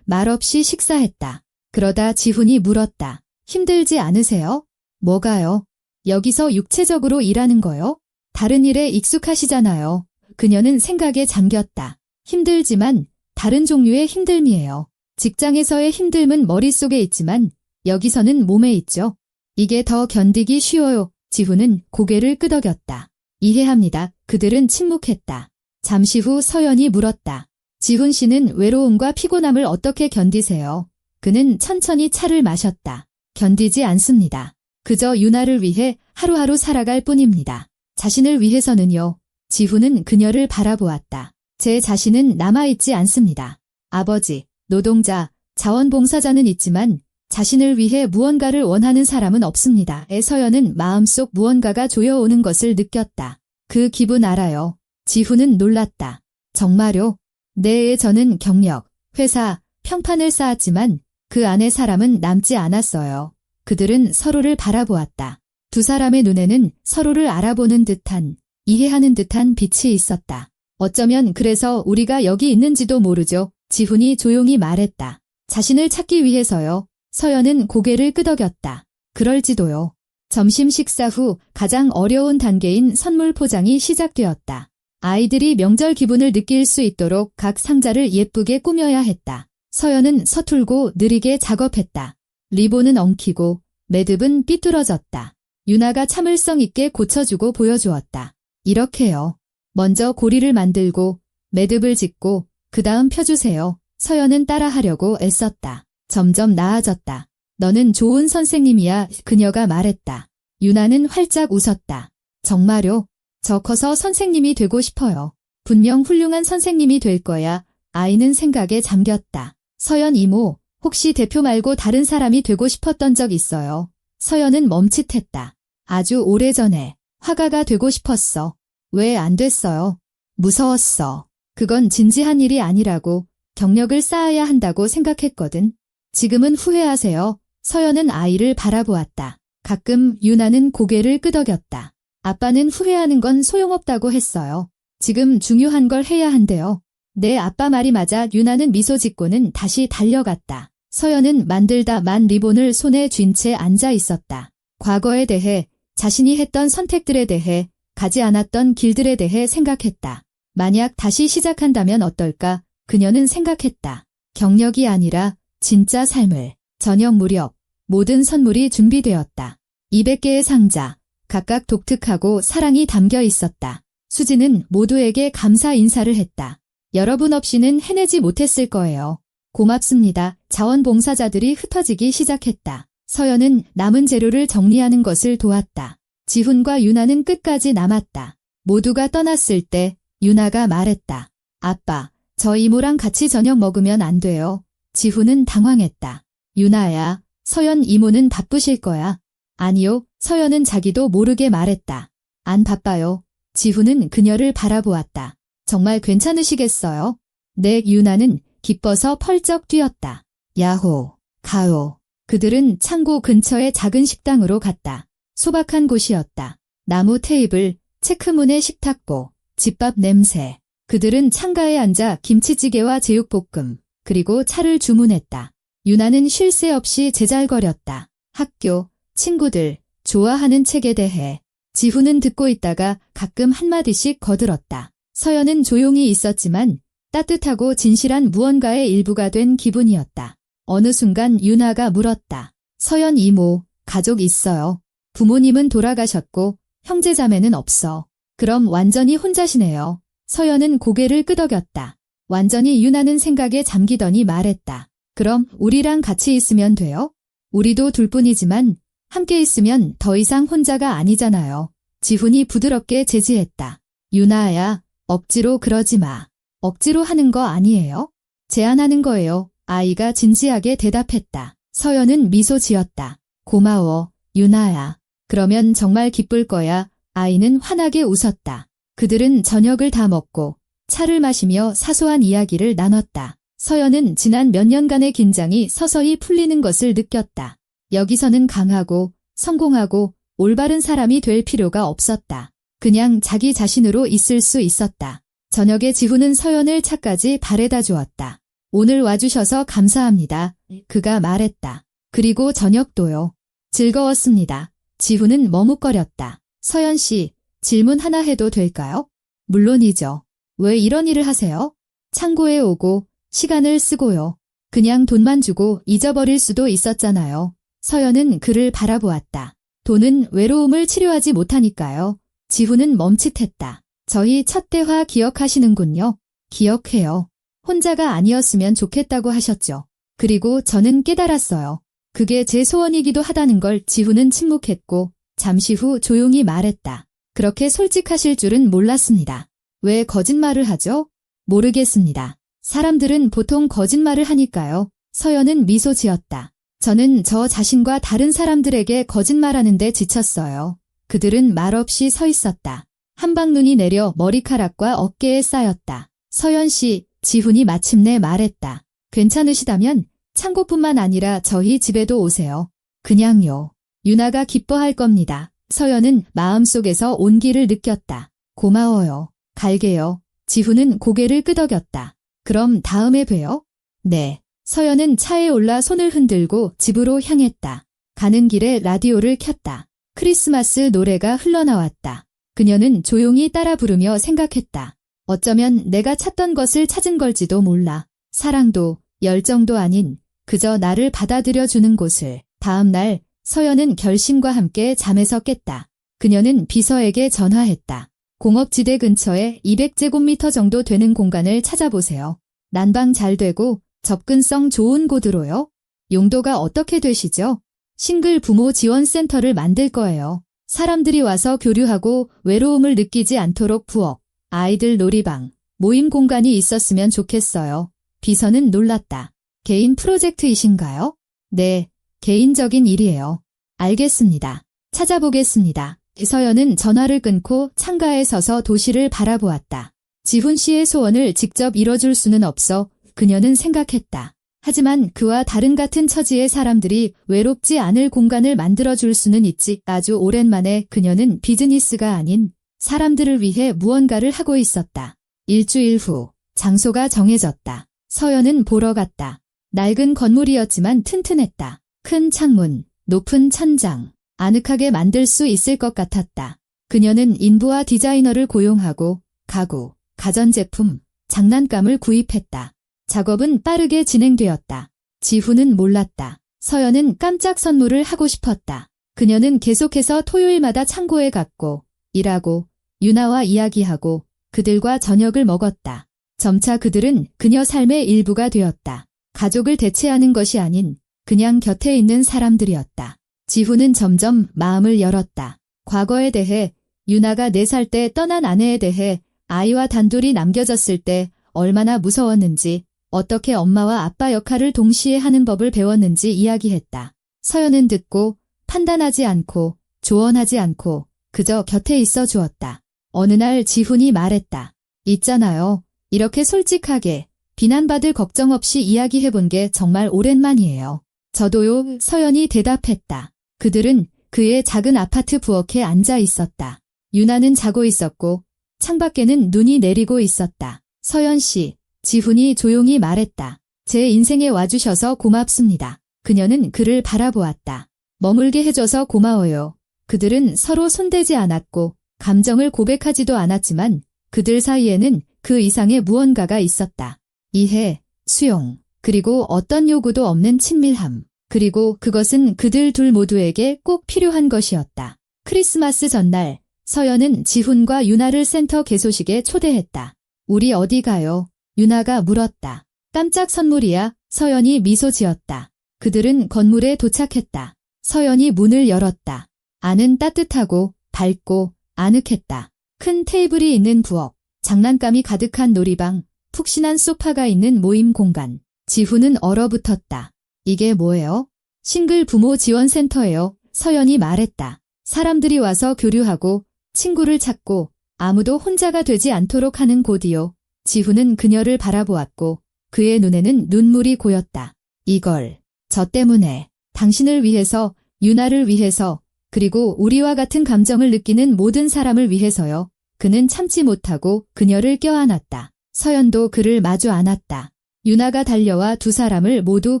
말없이 식사했다. 그러다 지훈이 물었다. 힘들지 않으세요? 뭐가요? 여기서 육체적으로 일하는 거요? 다른 일에 익숙하시잖아요. 그녀는 생각에 잠겼다. 힘들지만 다른 종류의 힘듦이에요. 직장에서의 힘듦은 머릿속에 있지만 여기서는 몸에 있죠. 이게 더 견디기 쉬워요. 지훈은 고개를 끄덕였다. 이해합니다. 그들은 침묵했다. 잠시 후 서연이 물었다. 지훈 씨는 외로움과 피곤함을 어떻게 견디세요? 그는 천천히 차를 마셨다. 견디지 않습니다. 그저 유나를 위해 하루하루 살아갈 뿐입니다. 자신을 위해서는요. 지훈은 그녀를 바라보았다. 제 자신은 남아있지 않습니다. 아버지, 노동자, 자원봉사자는 있지만 자신을 위해 무언가를 원하는 사람은 없습니다. 서연은 마음속 무언가가 조여오는 것을 느꼈다. 그 기분 알아요. 지훈은 놀랐다. 정말요? 네, 저는 경력, 회사, 평판을 쌓았지만 그 안에 사람은 남지 않았어요. 그들은 서로를 바라보았다. 두 사람의 눈에는 서로를 알아보는 듯한, 이해하는 듯한 빛이 있었다. 어쩌면 그래서 우리가 여기 있는지도 모르죠. 지훈이 조용히 말했다. 자신을 찾기 위해서요. 서연은 고개를 끄덕였다. 그럴지도요. 점심 식사 후 가장 어려운 단계인 선물 포장이 시작되었다. 아이들이 명절 기분을 느낄 수 있도록 각 상자를 예쁘게 꾸며야 했다. 서연은 서툴고 느리게 작업했다. 리본은 엉키고 매듭은 삐뚤어졌다. 유나가 참을성 있게 고쳐주고 보여주었다. 이렇게요. 먼저 고리를 만들고 매듭을 짓고 그 다음 펴주세요. 서연은 따라하려고 애썼다. 점점 나아졌다. 너는 좋은 선생님이야. 그녀가 말했다. 유나는 활짝 웃었다. 정말요? 저 커서 선생님이 되고 싶어요. 분명 훌륭한 선생님이 될 거야. 아이는 생각에 잠겼다. 서연 이모, 혹시 대표 말고 다른 사람이 되고 싶었던 적 있어요? 서연은 멈칫했다. 아주 오래전에 화가가 되고 싶었어. 왜 안 됐어요? 무서웠어. 그건 진지한 일이 아니라고 경력을 쌓아야 한다고 생각했거든. 지금은 후회하세요. 서연은 아이를 바라보았다. 가끔 유나는 고개를 끄덕였다. 아빠는 후회하는 건 소용없다고 했어요. 지금 중요한 걸 해야 한대요. 내 아빠 말이 맞아. 유나는 미소 짓고는 다시 달려갔다. 서연은 만들다 만 리본을 손에 쥔 채 앉아 있었다. 과거에 대해, 자신이 했던 선택들에 대해, 가지 않았던 길들에 대해 생각했다. 만약 다시 시작한다면 어떨까? 그녀는 생각했다. 경력이 아니라 진짜 삶을. 저녁 무렵 모든 선물이 준비되었다. 200개의 상자, 각각 독특하고 사랑이 담겨 있었다. 수지는 모두에게 감사 인사를 했다. 여러분 없이는 해내지 못했을 거예요. 고맙습니다. 자원봉사자들이 흩어지기 시작했다. 서연은 남은 재료를 정리하는 것을 도왔다. 지훈과 유나는 끝까지 남았다. 모두가 떠났을 때 유나가 말했다. 아빠, 저 이모랑 같이 저녁 먹으면 안 돼요. 지훈은 당황했다. 유나야, 서연 이모는 바쁘실 거야. 아니요, 서연은 자기도 모르게 말했다. 안 바빠요. 지훈은 그녀를 바라보았다. 정말 괜찮으시겠어요? 네, 유나는 기뻐서 펄쩍 뛰었다. 야호, 가요. 그들은 창고 근처의 작은 식당으로 갔다. 소박한 곳이었다. 나무 테이블, 체크문의 식탁보, 집밥 냄새. 그들은 창가에 앉아 김치찌개와 제육볶음, 그리고 차를 주문했다. 유나는 쉴 새 없이 제잘거렸다. 학교, 친구들, 좋아하는 책에 대해. 지훈은 듣고 있다가 가끔 한마디씩 거들었다. 서연은 조용히 있었지만 따뜻하고 진실한 무언가의 일부가 된 기분이었다. 어느 순간 유나가 물었다. 서연 이모, 가족 있어요? 부모님은 돌아가셨고 형제자매는 없어. 그럼 완전히 혼자시네요. 서연은 고개를 끄덕였다. 완전히 유나는 생각에 잠기더니 말했다. 그럼 우리랑 같이 있으면 돼요? 우리도 둘뿐이지만 함께 있으면 더 이상 혼자가 아니잖아요. 지훈이 부드럽게 제지했다. 유나야, 억지로 그러지 마. 억지로 하는 거 아니에요? 제안하는 거예요. 아이가 진지하게 대답했다. 서연은 미소 지었다. 고마워, 유나야. 그러면 정말 기쁠 거야. 아이는 환하게 웃었다. 그들은 저녁을 다 먹고 차를 마시며 사소한 이야기를 나눴다. 서연은 지난 몇 년간의 긴장이 서서히 풀리는 것을 느꼈다. 여기서는 강하고 성공하고 올바른 사람이 될 필요가 없었다. 그냥 자기 자신으로 있을 수 있었다. 저녁에 지훈은 서연을 차까지 바래다 주었다. 오늘 와주셔서 감사합니다. 그가 말했다. 그리고 저녁도요. 즐거웠습니다. 지훈은 머뭇거렸다. 서연 씨, 질문 하나 해도 될까요? 물론이죠. 왜 이런 일을 하세요? 창고에 오고 시간을 쓰고요. 그냥 돈만 주고 잊어버릴 수도 있었잖아요. 서연은 그를 바라보았다. 돈은 외로움을 치료하지 못하니까요. 지훈은 멈칫했다. 저희 첫 대화 기억하시는군요. 기억해요. 혼자가 아니었으면 좋겠다고 하셨죠. 그리고 저는 깨달았어요. 그게 제 소원이기도 하다는 걸. 지훈은 침묵했고 잠시 후 조용히 말했다. 그렇게 솔직하실 줄은 몰랐습니다. 왜 거짓말을 하죠? 모르겠습니다. 사람들은 보통 거짓말을 하니까요. 서연은 미소 지었다. 저는 저 자신과 다른 사람들에게 거짓말하는데 지쳤어요. 그들은 말없이 서 있었다. 한방눈이 내려 머리카락과 어깨에 쌓였다. 서연 씨, 지훈이 마침내 말했다. 괜찮으시다면 창고뿐만 아니라 저희 집에도 오세요. 그냥요. 유나가 기뻐할 겁니다. 서연은 마음속에서 온기를 느꼈다. 고마워요. 갈게요. 지훈은 고개를 끄덕였다. 그럼 다음에 봬요? 네. 서연은 차에 올라 손을 흔들고 집으로 향했다. 가는 길에 라디오를 켰다. 크리스마스 노래가 흘러나왔다. 그녀는 조용히 따라 부르며 생각했다. 어쩌면 내가 찾던 것을 찾은 걸지도 몰라. 사랑도 열정도 아닌 그저 나를 받아들여주는 곳을. 다음 날 서연은 결심과 함께 잠에서 깼다. 그녀는 비서에게 전화했다. 공업지대 근처에 200제곱미터 정도 되는 공간을 찾아보세요. 난방 잘 되고 접근성 좋은 곳으로요. 용도가 어떻게 되시죠? 싱글 부모 지원센터를 만들 거예요. 사람들이 와서 교류하고 외로움을 느끼지 않도록 부엌, 아이들 놀이방, 모임 공간이 있었으면 좋겠어요. 비서는 놀랐다. 개인 프로젝트이신가요? 네, 개인적인 일이에요. 알겠습니다. 찾아보겠습니다. 서연은 전화를 끊고 창가에 서서 도시를 바라보았다. 지훈 씨의 소원을 직접 이뤄줄 수는 없어 그녀는 생각했다. 하지만 그와 다른 같은 처지의 사람들이 외롭지 않을 공간을 만들어줄 수는 있지. 아주 오랜만에 그녀는 비즈니스가 아닌 사람들을 위해 무언가를 하고 있었다. 일주일 후 장소가 정해졌다. 서연은 보러 갔다. 낡은 건물이었지만 튼튼했다. 큰 창문, 높은 천장, 아늑하게 만들 수 있을 것 같았다. 그녀는 인부와 디자이너를 고용하고 가구, 가전제품, 장난감을 구입했다. 작업은 빠르게 진행되었다. 지훈은 몰랐다. 서연은 깜짝 선물을 하고 싶었다. 그녀는 계속해서 토요일마다 창고에 갔고 일하고 유나와 이야기하고 그들과 저녁을 먹었다. 점차 그들은 그녀 삶의 일부가 되었다. 가족을 대체하는 것이 아닌 그냥 곁에 있는 사람들이었다. 지훈은 점점 마음을 열었다. 과거에 대해, 유나가 4살 때 떠난 아내에 대해, 아이와 단둘이 남겨졌을 때 얼마나 무서웠는지, 어떻게 엄마와 아빠 역할을 동시에 하는 법을 배웠는지 이야기했다. 서연은 듣고 판단하지 않고 조언하지 않고 그저 곁에 있어 주었다. 어느 날 지훈이 말했다. 있잖아요. 이렇게 솔직하게 비난받을 걱정 없이 이야기해본 게 정말 오랜만이에요. 저도요. 서연이 대답했다. 그들은 그의 작은 아파트 부엌에 앉아 있었다. 유나는 자고 있었고 창밖에는 눈이 내리고 있었다. 서연 씨, 지훈이 조용히 말했다. 제 인생에 와주셔서 고맙습니다. 그녀는 그를 바라보았다. 머물게 해줘서 고마워요. 그들은 서로 손대지 않았고 감정을 고백하지도 않았지만 그들 사이에는 그 이상의 무언가가 있었다. 이해, 수용, 그리고 어떤 요구도 없는 친밀함. 그리고 그것은 그들 둘 모두에게 꼭 필요한 것이었다. 크리스마스 전날 서연은 지훈과 유나를 센터 개소식에 초대했다. 우리 어디 가요? 유나가 물었다. 깜짝 선물이야. 서연이 미소 지었다. 그들은 건물에 도착했다. 서연이 문을 열었다. 안은 따뜻하고 밝고 아늑했다. 큰 테이블이 있는 부엌, 장난감이 가득한 놀이방, 푹신한 소파가 있는 모임 공간. 지훈은 얼어붙었다. 이게 뭐예요? 싱글 부모 지원센터예요. 서연이 말했다. 사람들이 와서 교류하고 친구를 찾고 아무도 혼자가 되지 않도록 하는 곳이요. 지훈은 그녀를 바라보았고 그의 눈에는 눈물이 고였다. 이걸 저 때문에 당신을 위해서, 유나를 위해서, 그리고 우리와 같은 감정을 느끼는 모든 사람을 위해서요. 그는 참지 못하고 그녀를 껴안았다. 서연도 그를 마주 안았다. 유나가 달려와 두 사람을 모두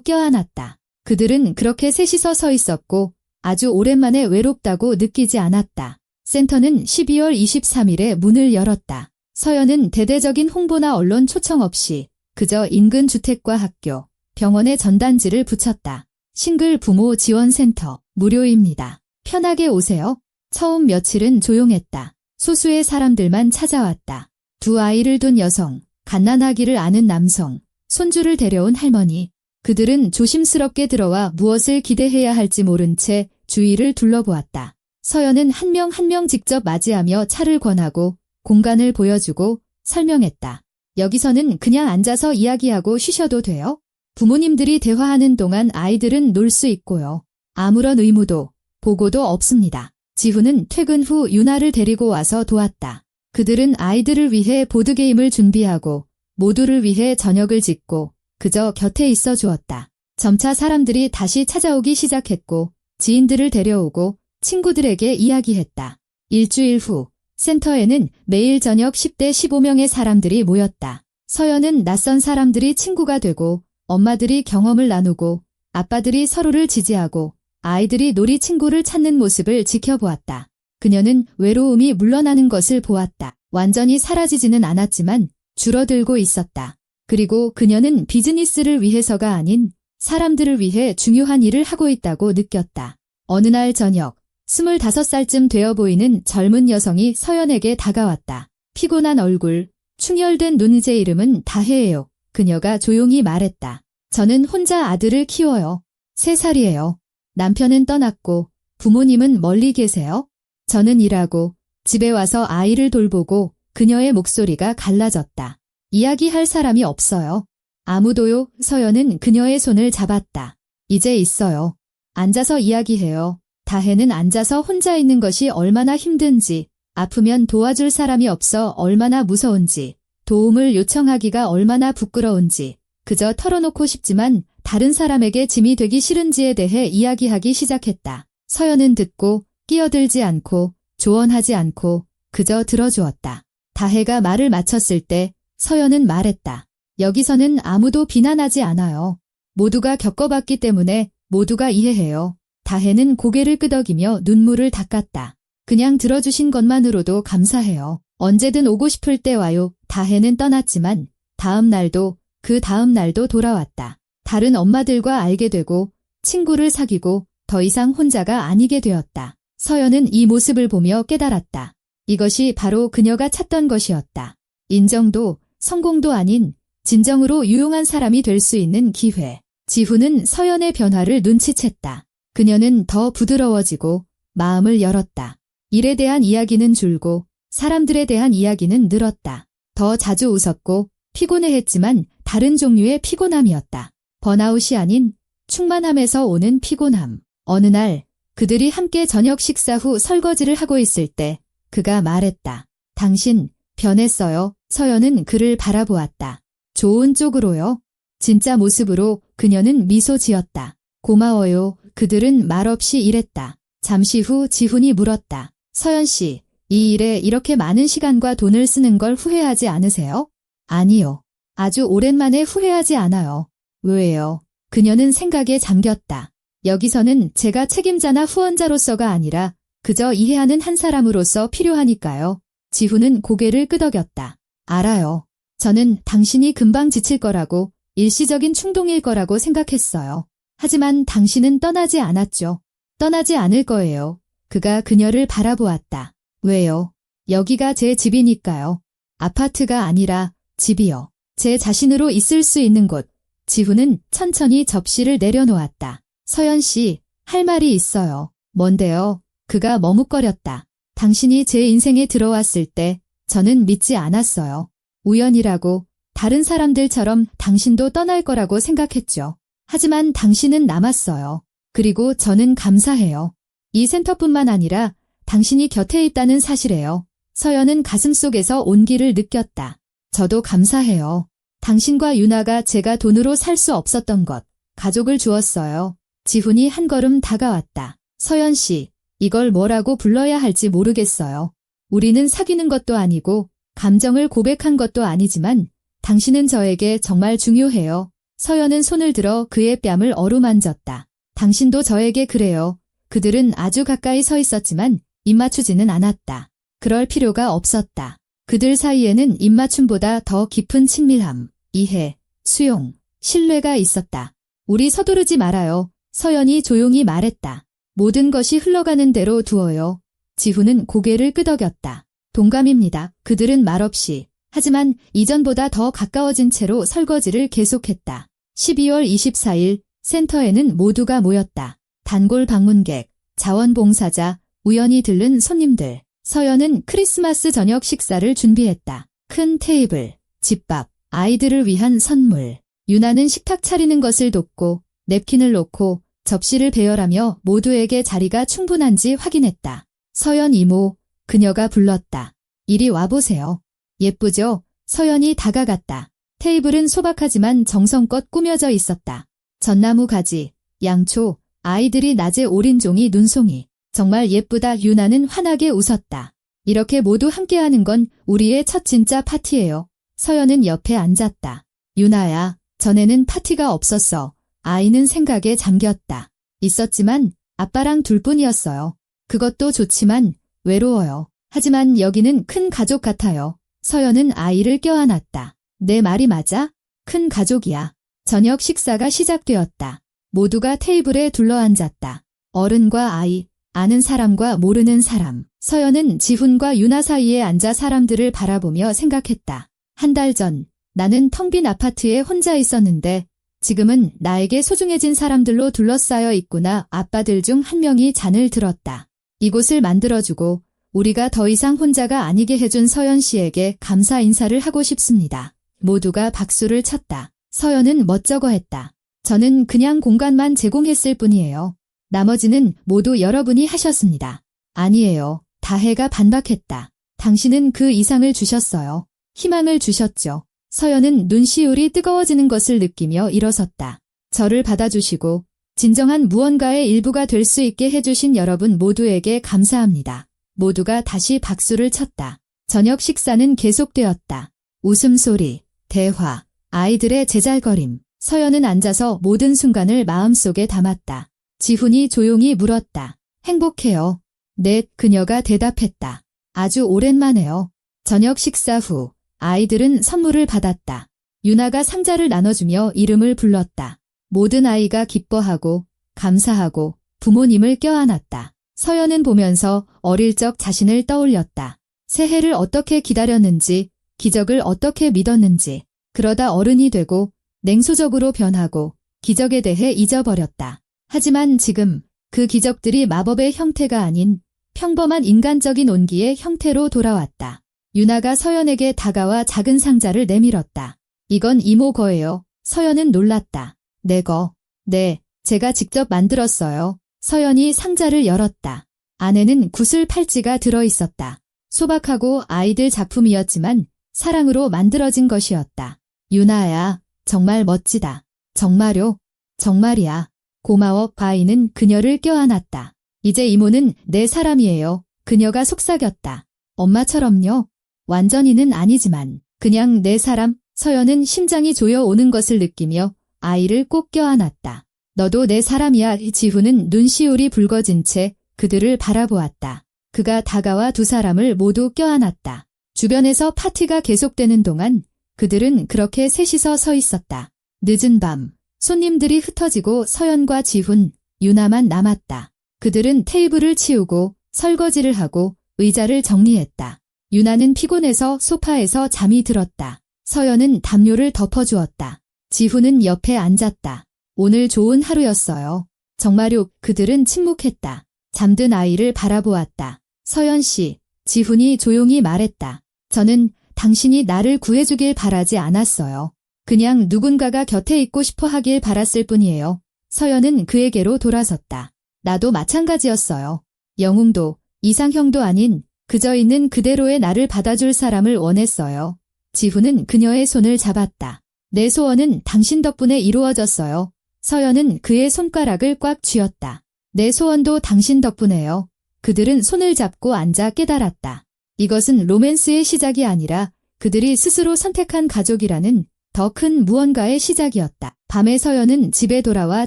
껴안았다. 그들은 그렇게 셋이서 서 있었고 아주 오랜만에 외롭다고 느끼지 않았다. 센터는 12월 23일에 문을 열었다. 서연은 대대적인 홍보나 언론 초청 없이 그저 인근 주택과 학교, 병원에 전단지를 붙였다. 싱글 부모 지원센터, 무료입니다. 편하게 오세요. 처음 며칠은 조용했다. 소수의 사람들만 찾아왔다. 두 아이를 둔 여성, 갓난아기를 아는 남성, 손주를 데려온 할머니. 그들은 조심스럽게 들어와 무엇을 기대해야 할지 모른 채 주위를 둘러보았다. 서연은 한 명 한 명 직접 맞이하며 차를 권하고 공간을 보여주고 설명했다. 여기서는 그냥 앉아서 이야기하고 쉬셔도 돼요. 부모님들이 대화하는 동안 아이들은 놀 수 있고요. 아무런 의무도 보고도 없습니다. 지훈은 퇴근 후 유나를 데리고 와서 도왔다. 그들은 아이들을 위해 보드게임을 준비하고 모두를 위해 저녁을 짓고 그저 곁에 있어 주었다. 점차 사람들이 다시 찾아오기 시작했고 지인들을 데려오고 친구들에게 이야기했다. 일주일 후 센터에는 매일 저녁 10대 15명의 사람들이 모였다. 서연은 낯선 사람들이 친구가 되고 엄마들이 경험을 나누고 아빠들이 서로를 지지하고 아이들이 놀이 친구를 찾는 모습을 지켜보았다. 그녀는 외로움이 물러나는 것을 보았다. 완전히 사라지지는 않았지만 줄어들고 있었다. 그리고 그녀는 비즈니스를 위해서가 아닌 사람들을 위해 중요한 일을 하고 있다고 느꼈다. 어느 날 저녁, 25살쯤 되어 보이는 젊은 여성이 서연에게 다가왔다. 피곤한 얼굴, 충혈된 눈. 제 이름은 다혜예요. 그녀가 조용히 말했다. 저는 혼자 아들을 키워요. 3살이에요. 남편은 떠났고 부모님은 멀리 계세요. 저는 일하고 집에 와서 아이를 돌보고. 그녀의 목소리가 갈라졌다. 이야기할 사람이 없어요. 아무도요. 서연은 그녀의 손을 잡았다. 이제 있어요. 앉아서 이야기해요. 다혜는 앉아서 혼자 있는 것이 얼마나 힘든지, 아프면 도와줄 사람이 없어 얼마나 무서운지, 도움을 요청하기가 얼마나 부끄러운지, 그저 털어놓고 싶지만 다른 사람에게 짐이 되기 싫은지에 대해 이야기하기 시작했다. 서연은 듣고 끼어들지 않고 조언하지 않고 그저 들어주었다. 다혜가 말을 마쳤을 때 서연은 말했다. 여기서는 아무도 비난하지 않아요. 모두가 겪어봤기 때문에 모두가 이해해요. 다혜는 고개를 끄덕이며 눈물을 닦았다. 그냥 들어주신 것만으로도 감사해요. 언제든 오고 싶을 때 와요. 다혜는 떠났지만 다음 날도 그 다음 날도 돌아왔다. 다른 엄마들과 알게 되고 친구를 사귀고 더 이상 혼자가 아니게 되었다. 서연은 이 모습을 보며 깨달았다. 이것이 바로 그녀가 찾던 것이었다. 인정도 성공도 아닌 진정으로 유용한 사람이 될 수 있는 기회. 지훈은 서연의 변화를 눈치챘다. 그녀는 더 부드러워지고 마음을 열었다. 일에 대한 이야기는 줄고 사람들에 대한 이야기는 늘었다. 더 자주 웃었고 피곤해했지만 다른 종류의 피곤함이었다. 번아웃이 아닌 충만함에서 오는 피곤함. 어느 날 그들이 함께 저녁 식사 후 설거지를 하고 있을 때 그가 말했다. 당신 변했어요. 서연은 그를 바라보았다. 좋은 쪽으로요. 진짜 모습으로. 그녀는 미소 지었다. 고마워요. 그들은 말없이 일했다. 잠시 후 지훈이 물었다. 서연 씨, 이 일에 이렇게 많은 시간과 돈을 쓰는 걸 후회하지 않으세요? 아니요. 아주 오랜만에 후회하지 않아요. 왜요? 그녀는 생각에 잠겼다. 여기서는 제가 책임자나 후원자로서가 아니라 그저 이해하는 한 사람으로서 필요하니까요. 지훈은 고개를 끄덕였다. 알아요. 저는 당신이 금방 지칠 거라고, 일시적인 충동일 거라고 생각했어요. 하지만 당신은 떠나지 않았죠. 떠나지 않을 거예요. 그가 그녀를 바라보았다. 왜요? 여기가 제 집이니까요. 아파트가 아니라 집이요. 제 자신으로 있을 수 있는 곳. 지훈은 천천히 접시를 내려놓았다. 서연 씨, 할 말이 있어요. 뭔데요? 그가 머뭇거렸다. 당신이 제 인생에 들어왔을 때 저는 믿지 않았어요. 우연이라고 다른 사람들처럼 당신도 떠날 거라고 생각했죠. 하지만 당신은 남았어요. 그리고 저는 감사해요. 이 센터뿐만 아니라 당신이 곁에 있다는 사실에요. 서연은 가슴속에서 온기를 느꼈다. 저도 감사해요. 당신과 유나가 제가 돈으로 살 수 없었던 것, 가족을 주었어요. 지훈이 한 걸음 다가왔다. 서연 씨, 이걸 뭐라고 불러야 할지 모르겠어요. 우리는 사귀는 것도 아니고 감정을 고백한 것도 아니지만 당신은 저에게 정말 중요해요. 서연은 손을 들어 그의 뺨을 어루만졌다. 당신도 저에게 그래요. 그들은 아주 가까이 서 있었지만 입맞추지는 않았다. 그럴 필요가 없었다. 그들 사이에는 입맞춤보다 더 깊은 친밀함, 이해, 수용, 신뢰가 있었다. 우리 서두르지 말아요. 서연이 조용히 말했다. 모든 것이 흘러가는 대로 두어요. 지훈은 고개를 끄덕였다. 동감입니다. 그들은 말없이, 하지만 이전보다 더 가까워진 채로 설거지를 계속했다. 12월 24일 센터에는 모두가 모였다. 단골 방문객, 자원봉사자, 우연히 들른 손님들. 서연은 크리스마스 저녁 식사를 준비했다. 큰 테이블, 집밥, 아이들을 위한 선물. 유나는 식탁 차리는 것을 돕고 냅킨을 놓고 접시를 배열하며 모두에게 자리가 충분한지 확인했다. 서연 이모, 그녀가 불렀다. 이리 와보세요. 예쁘죠? 서연이 다가갔다. 테이블은 소박하지만 정성껏 꾸며져 있었다. 전나무 가지, 양초, 아이들이 낮에 오린 종이 눈송이. 정말 예쁘다. 유나는 환하게 웃었다. 이렇게 모두 함께하는 건 우리의 첫 진짜 파티예요. 서연은 옆에 앉았다. 유나야, 전에는 파티가 없었어. 아이는 생각에 잠겼다. 있었지만 아빠랑 둘뿐이었어요. 그것도 좋지만 외로워요. 하지만 여기는 큰 가족 같아요. 서연은 아이를 껴안았다. 내 말이 맞아? 큰 가족이야. 저녁 식사가 시작되었다. 모두가 테이블에 둘러앉았다. 어른과 아이, 아는 사람과 모르는 사람. 서연은 지훈과 유나 사이에 앉아 사람들을 바라보며 생각했다. 한 달 전 나는 텅 빈 아파트에 혼자 있었는데 지금은 나에게 소중해진 사람들로 둘러싸여 있구나. 아빠들 중 한 명이 잔을 들었다. 이곳을 만들어주고 우리가 더 이상 혼자가 아니게 해준 서연 씨에게 감사 인사를 하고 싶습니다. 모두가 박수를 쳤다. 서연은 멋쩍어했다. 저는 그냥 공간만 제공했을 뿐이에요. 나머지는 모두 여러분이 하셨습니다. 아니에요. 다혜가 반박했다. 당신은 그 이상을 주셨어요. 희망을 주셨죠. 서연은 눈시울이 뜨거워지는 것을 느끼며 일어섰다. 저를 받아주시고 진정한 무언가의 일부가 될 수 있게 해주신 여러분 모두에게 감사합니다. 모두가 다시 박수를 쳤다. 저녁 식사는 계속되었다. 웃음소리, 대화, 아이들의 제잘거림. 서연은 앉아서 모든 순간을 마음속에 담았다. 지훈이 조용히 물었다. 행복해요. 네, 그녀가 대답했다. 아주 오랜만에요. 저녁 식사 후 아이들은 선물을 받았다. 유나가 상자를 나눠주며 이름을 불렀다. 모든 아이가 기뻐하고 감사하고 부모님을 껴안았다. 서연은 보면서 어릴 적 자신을 떠올렸다. 새해를 어떻게 기다렸는지, 기적을 어떻게 믿었는지, 그러다 어른이 되고 냉소적으로 변하고 기적에 대해 잊어버렸다. 하지만 지금 그 기적들이 마법의 형태가 아닌 평범한 인간적인 온기의 형태로 돌아왔다. 유나가 서연에게 다가와 작은 상자를 내밀었다. 이건 이모 거예요. 서연은 놀랐다. 내 거. 네, 제가 직접 만들었어요. 서연이 상자를 열었다. 안에는 구슬 팔찌가 들어있었다. 소박하고 아이들 작품이었지만 사랑으로 만들어진 것이었다. 유나야, 정말 멋지다. 정말요? 정말이야. 고마워. 아이는 그녀를 껴안았다. 이제 이모는 내 사람이에요. 그녀가 속삭였다. 엄마처럼요? 완전히는 아니지만 그냥 내 사람. 서연은 심장이 조여오는 것을 느끼며 아이를 꼭 껴안았다. 너도 내 사람이야. 지훈은 눈시울이 붉어진 채 그들을 바라보았다. 그가 다가와 두 사람을 모두 껴안았다. 주변에서 파티가 계속되는 동안 그들은 그렇게 셋이서 서 있었다. 늦은 밤, 손님들이 흩어지고 서연과 지훈, 유나만 남았다. 그들은 테이블을 치우고 설거지를 하고 의자를 정리했다. 유나는 피곤해서 소파에서 잠이 들었다. 서연은 담요를 덮어주었다. 지훈은 옆에 앉았다. 오늘 좋은 하루였어요. 정말요. 그들은 침묵했다. 잠든 아이를 바라보았다. 서연 씨, 지훈이 조용히 말했다. 저는 당신이 나를 구해주길 바라지 않았어요. 그냥 누군가가 곁에 있고 싶어 하길 바랐을 뿐이에요. 서연은 그에게로 돌아섰다. 나도 마찬가지였어요. 영웅도 이상형도 아닌 그저 있는 그대로의 나를 받아줄 사람을 원했어요. 지훈은 그녀의 손을 잡았다. 내 소원은 당신 덕분에 이루어졌어요. 서연은 그의 손가락을 꽉 쥐었다. 내 소원도 당신 덕분에요. 그들은 손을 잡고 앉아 깨달았다. 이것은 로맨스의 시작이 아니라 그들이 스스로 선택한 가족이라는 더 큰 무언가의 시작이었다. 밤에 서연은 집에 돌아와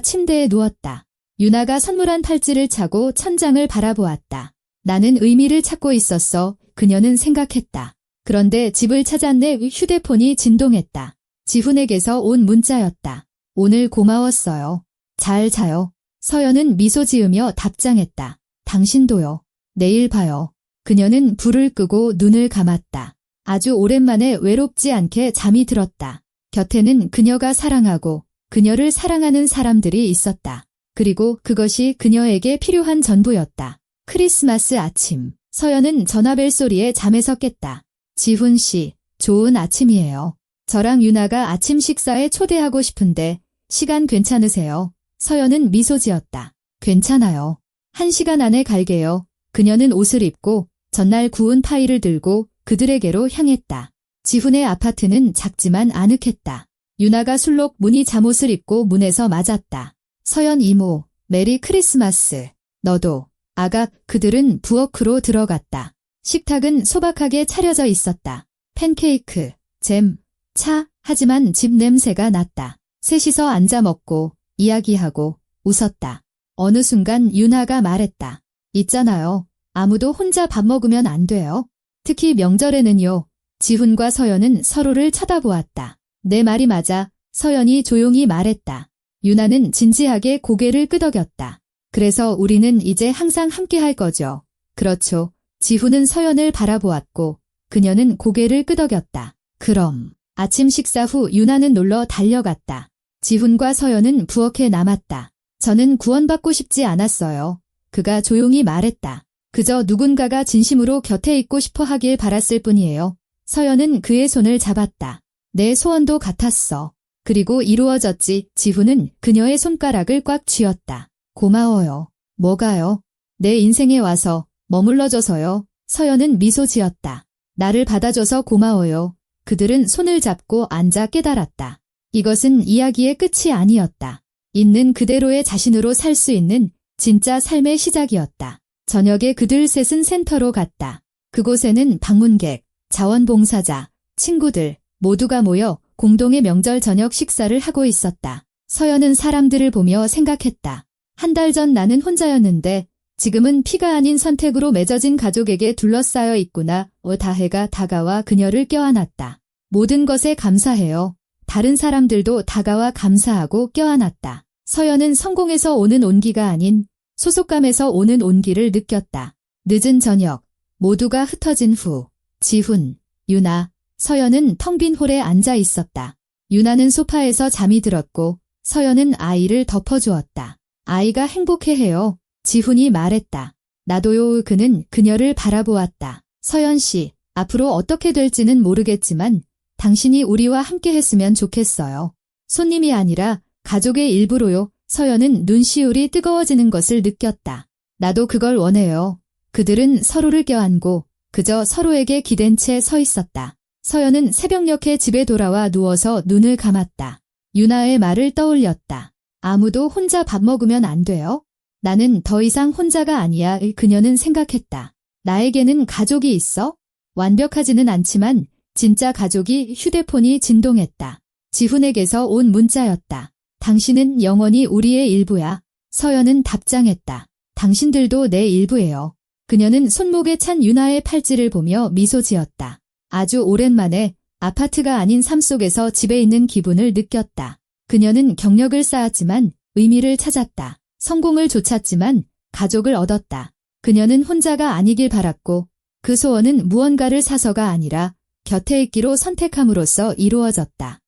침대에 누웠다. 유나가 선물한 팔찌를 차고 천장을 바라보았다. 나는 의미를 찾고 있었어. 그녀는 생각했다. 그런데 집을 찾았네. 휴대폰이 진동했다. 지훈에게서 온 문자였다. 오늘 고마웠어요. 잘 자요. 서연은 미소 지으며 답장했다. 당신도요. 내일 봐요. 그녀는 불을 끄고 눈을 감았다. 아주 오랜만에 외롭지 않게 잠이 들었다. 곁에는 그녀가 사랑하고 그녀를 사랑하는 사람들이 있었다. 그리고 그것이 그녀에게 필요한 전부였다. 크리스마스 아침. 서연은 전화벨 소리에 잠에서 깼다. 지훈 씨, 좋은 아침이에요. 저랑 유나가 아침 식사에 초대하고 싶은데 시간 괜찮으세요? 서연은 미소 지었다. 괜찮아요. 1시간 안에 갈게요. 그녀는 옷을 입고 전날 구운 파이를 들고 그들에게로 향했다. 지훈의 아파트는 작지만 아늑했다. 유나가 술록 무늬 잠옷을 입고 문에서 맞았다. 서연 이모, 메리 크리스마스. 너도. 아각. 그들은 부엌으로 들어갔다. 식탁은 소박하게 차려져 있었다. 팬케이크, 잼, 차, 하지만 집 냄새가 났다. 셋이서 앉아 먹고 이야기하고 웃었다. 어느 순간 유나가 말했다. 있잖아요. 아무도 혼자 밥 먹으면 안 돼요. 특히 명절에는요. 지훈과 서연은 서로를 쳐다보았다. 내 말이 맞아. 서연이 조용히 말했다. 유나는 진지하게 고개를 끄덕였다. 그래서 우리는 이제 항상 함께 할 거죠. 그렇죠. 지훈은 서연을 바라보았고 그녀는 고개를 끄덕였다. 그럼. 아침 식사 후 유나는 놀러 달려갔다. 지훈과 서연은 부엌에 남았다. 저는 구원받고 싶지 않았어요. 그가 조용히 말했다. 그저 누군가가 진심으로 곁에 있고 싶어 하길 바랐을 뿐이에요. 서연은 그의 손을 잡았다. 내 소원도 같았어. 그리고 이루어졌지. 지훈은 그녀의 손가락을 꽉 쥐었다. 고마워요. 뭐가요? 내 인생에 와서 머물러줘서요. 서연은 미소 지었다. 나를 받아줘서 고마워요. 그들은 손을 잡고 앉아 깨달았다. 이것은 이야기의 끝이 아니었다. 있는 그대로의 자신으로 살 수 있는 진짜 삶의 시작이었다. 저녁에 그들 셋은 센터로 갔다. 그곳에는 방문객, 자원봉사자, 친구들 모두가 모여 공동의 명절 저녁 식사를 하고 있었다. 서연은 사람들을 보며 생각했다. 한 달 전 나는 혼자였는데 지금은 피가 아닌 선택으로 맺어진 가족에게 둘러싸여 있구나. 다해가 다가와 그녀를 껴안았다. 모든 것에 감사해요. 다른 사람들도 다가와 감사하고 껴안았다. 서연은 성공에서 오는 온기가 아닌 소속감에서 오는 온기를 느꼈다. 늦은 저녁, 모두가 흩어진 후 지훈, 유나, 서연은 텅 빈 홀에 앉아 있었다. 유나는 소파에서 잠이 들었고 서연은 아이를 덮어주었다. 아이가 행복해해요. 지훈이 말했다. 나도요. 그는 그녀를 바라보았다. 서연 씨, 앞으로 어떻게 될지는 모르겠지만 당신이 우리와 함께 했으면 좋겠어요. 손님이 아니라 가족의 일부로요. 서연은 눈시울이 뜨거워지는 것을 느꼈다. 나도 그걸 원해요. 그들은 서로를 껴안고 그저 서로에게 기댄 채 서 있었다. 서연은 새벽녘에 집에 돌아와 누워서 눈을 감았다. 유나의 말을 떠올렸다. 아무도 혼자 밥 먹으면 안 돼요? 나는 더 이상 혼자가 아니야. 그녀는 생각했다. 나에게는 가족이 있어? 완벽하지는 않지만 진짜 가족이. 휴대폰이 진동했다. 지훈에게서 온 문자였다. 당신은 영원히 우리의 일부야. 서연은 답장했다. 당신들도 내 일부예요. 그녀는 손목에 찬 유나의 팔찌를 보며 미소 지었다. 아주 오랜만에 아파트가 아닌 삶 속에서 집에 있는 기분을 느꼈다. 그녀는 경력을 쌓았지만 의미를 찾았다. 성공을 좇았지만 가족을 얻었다. 그녀는 혼자가 아니길 바랐고 그 소원은 무언가를 사서가 아니라 곁에 있기로 선택함으로써 이루어졌다.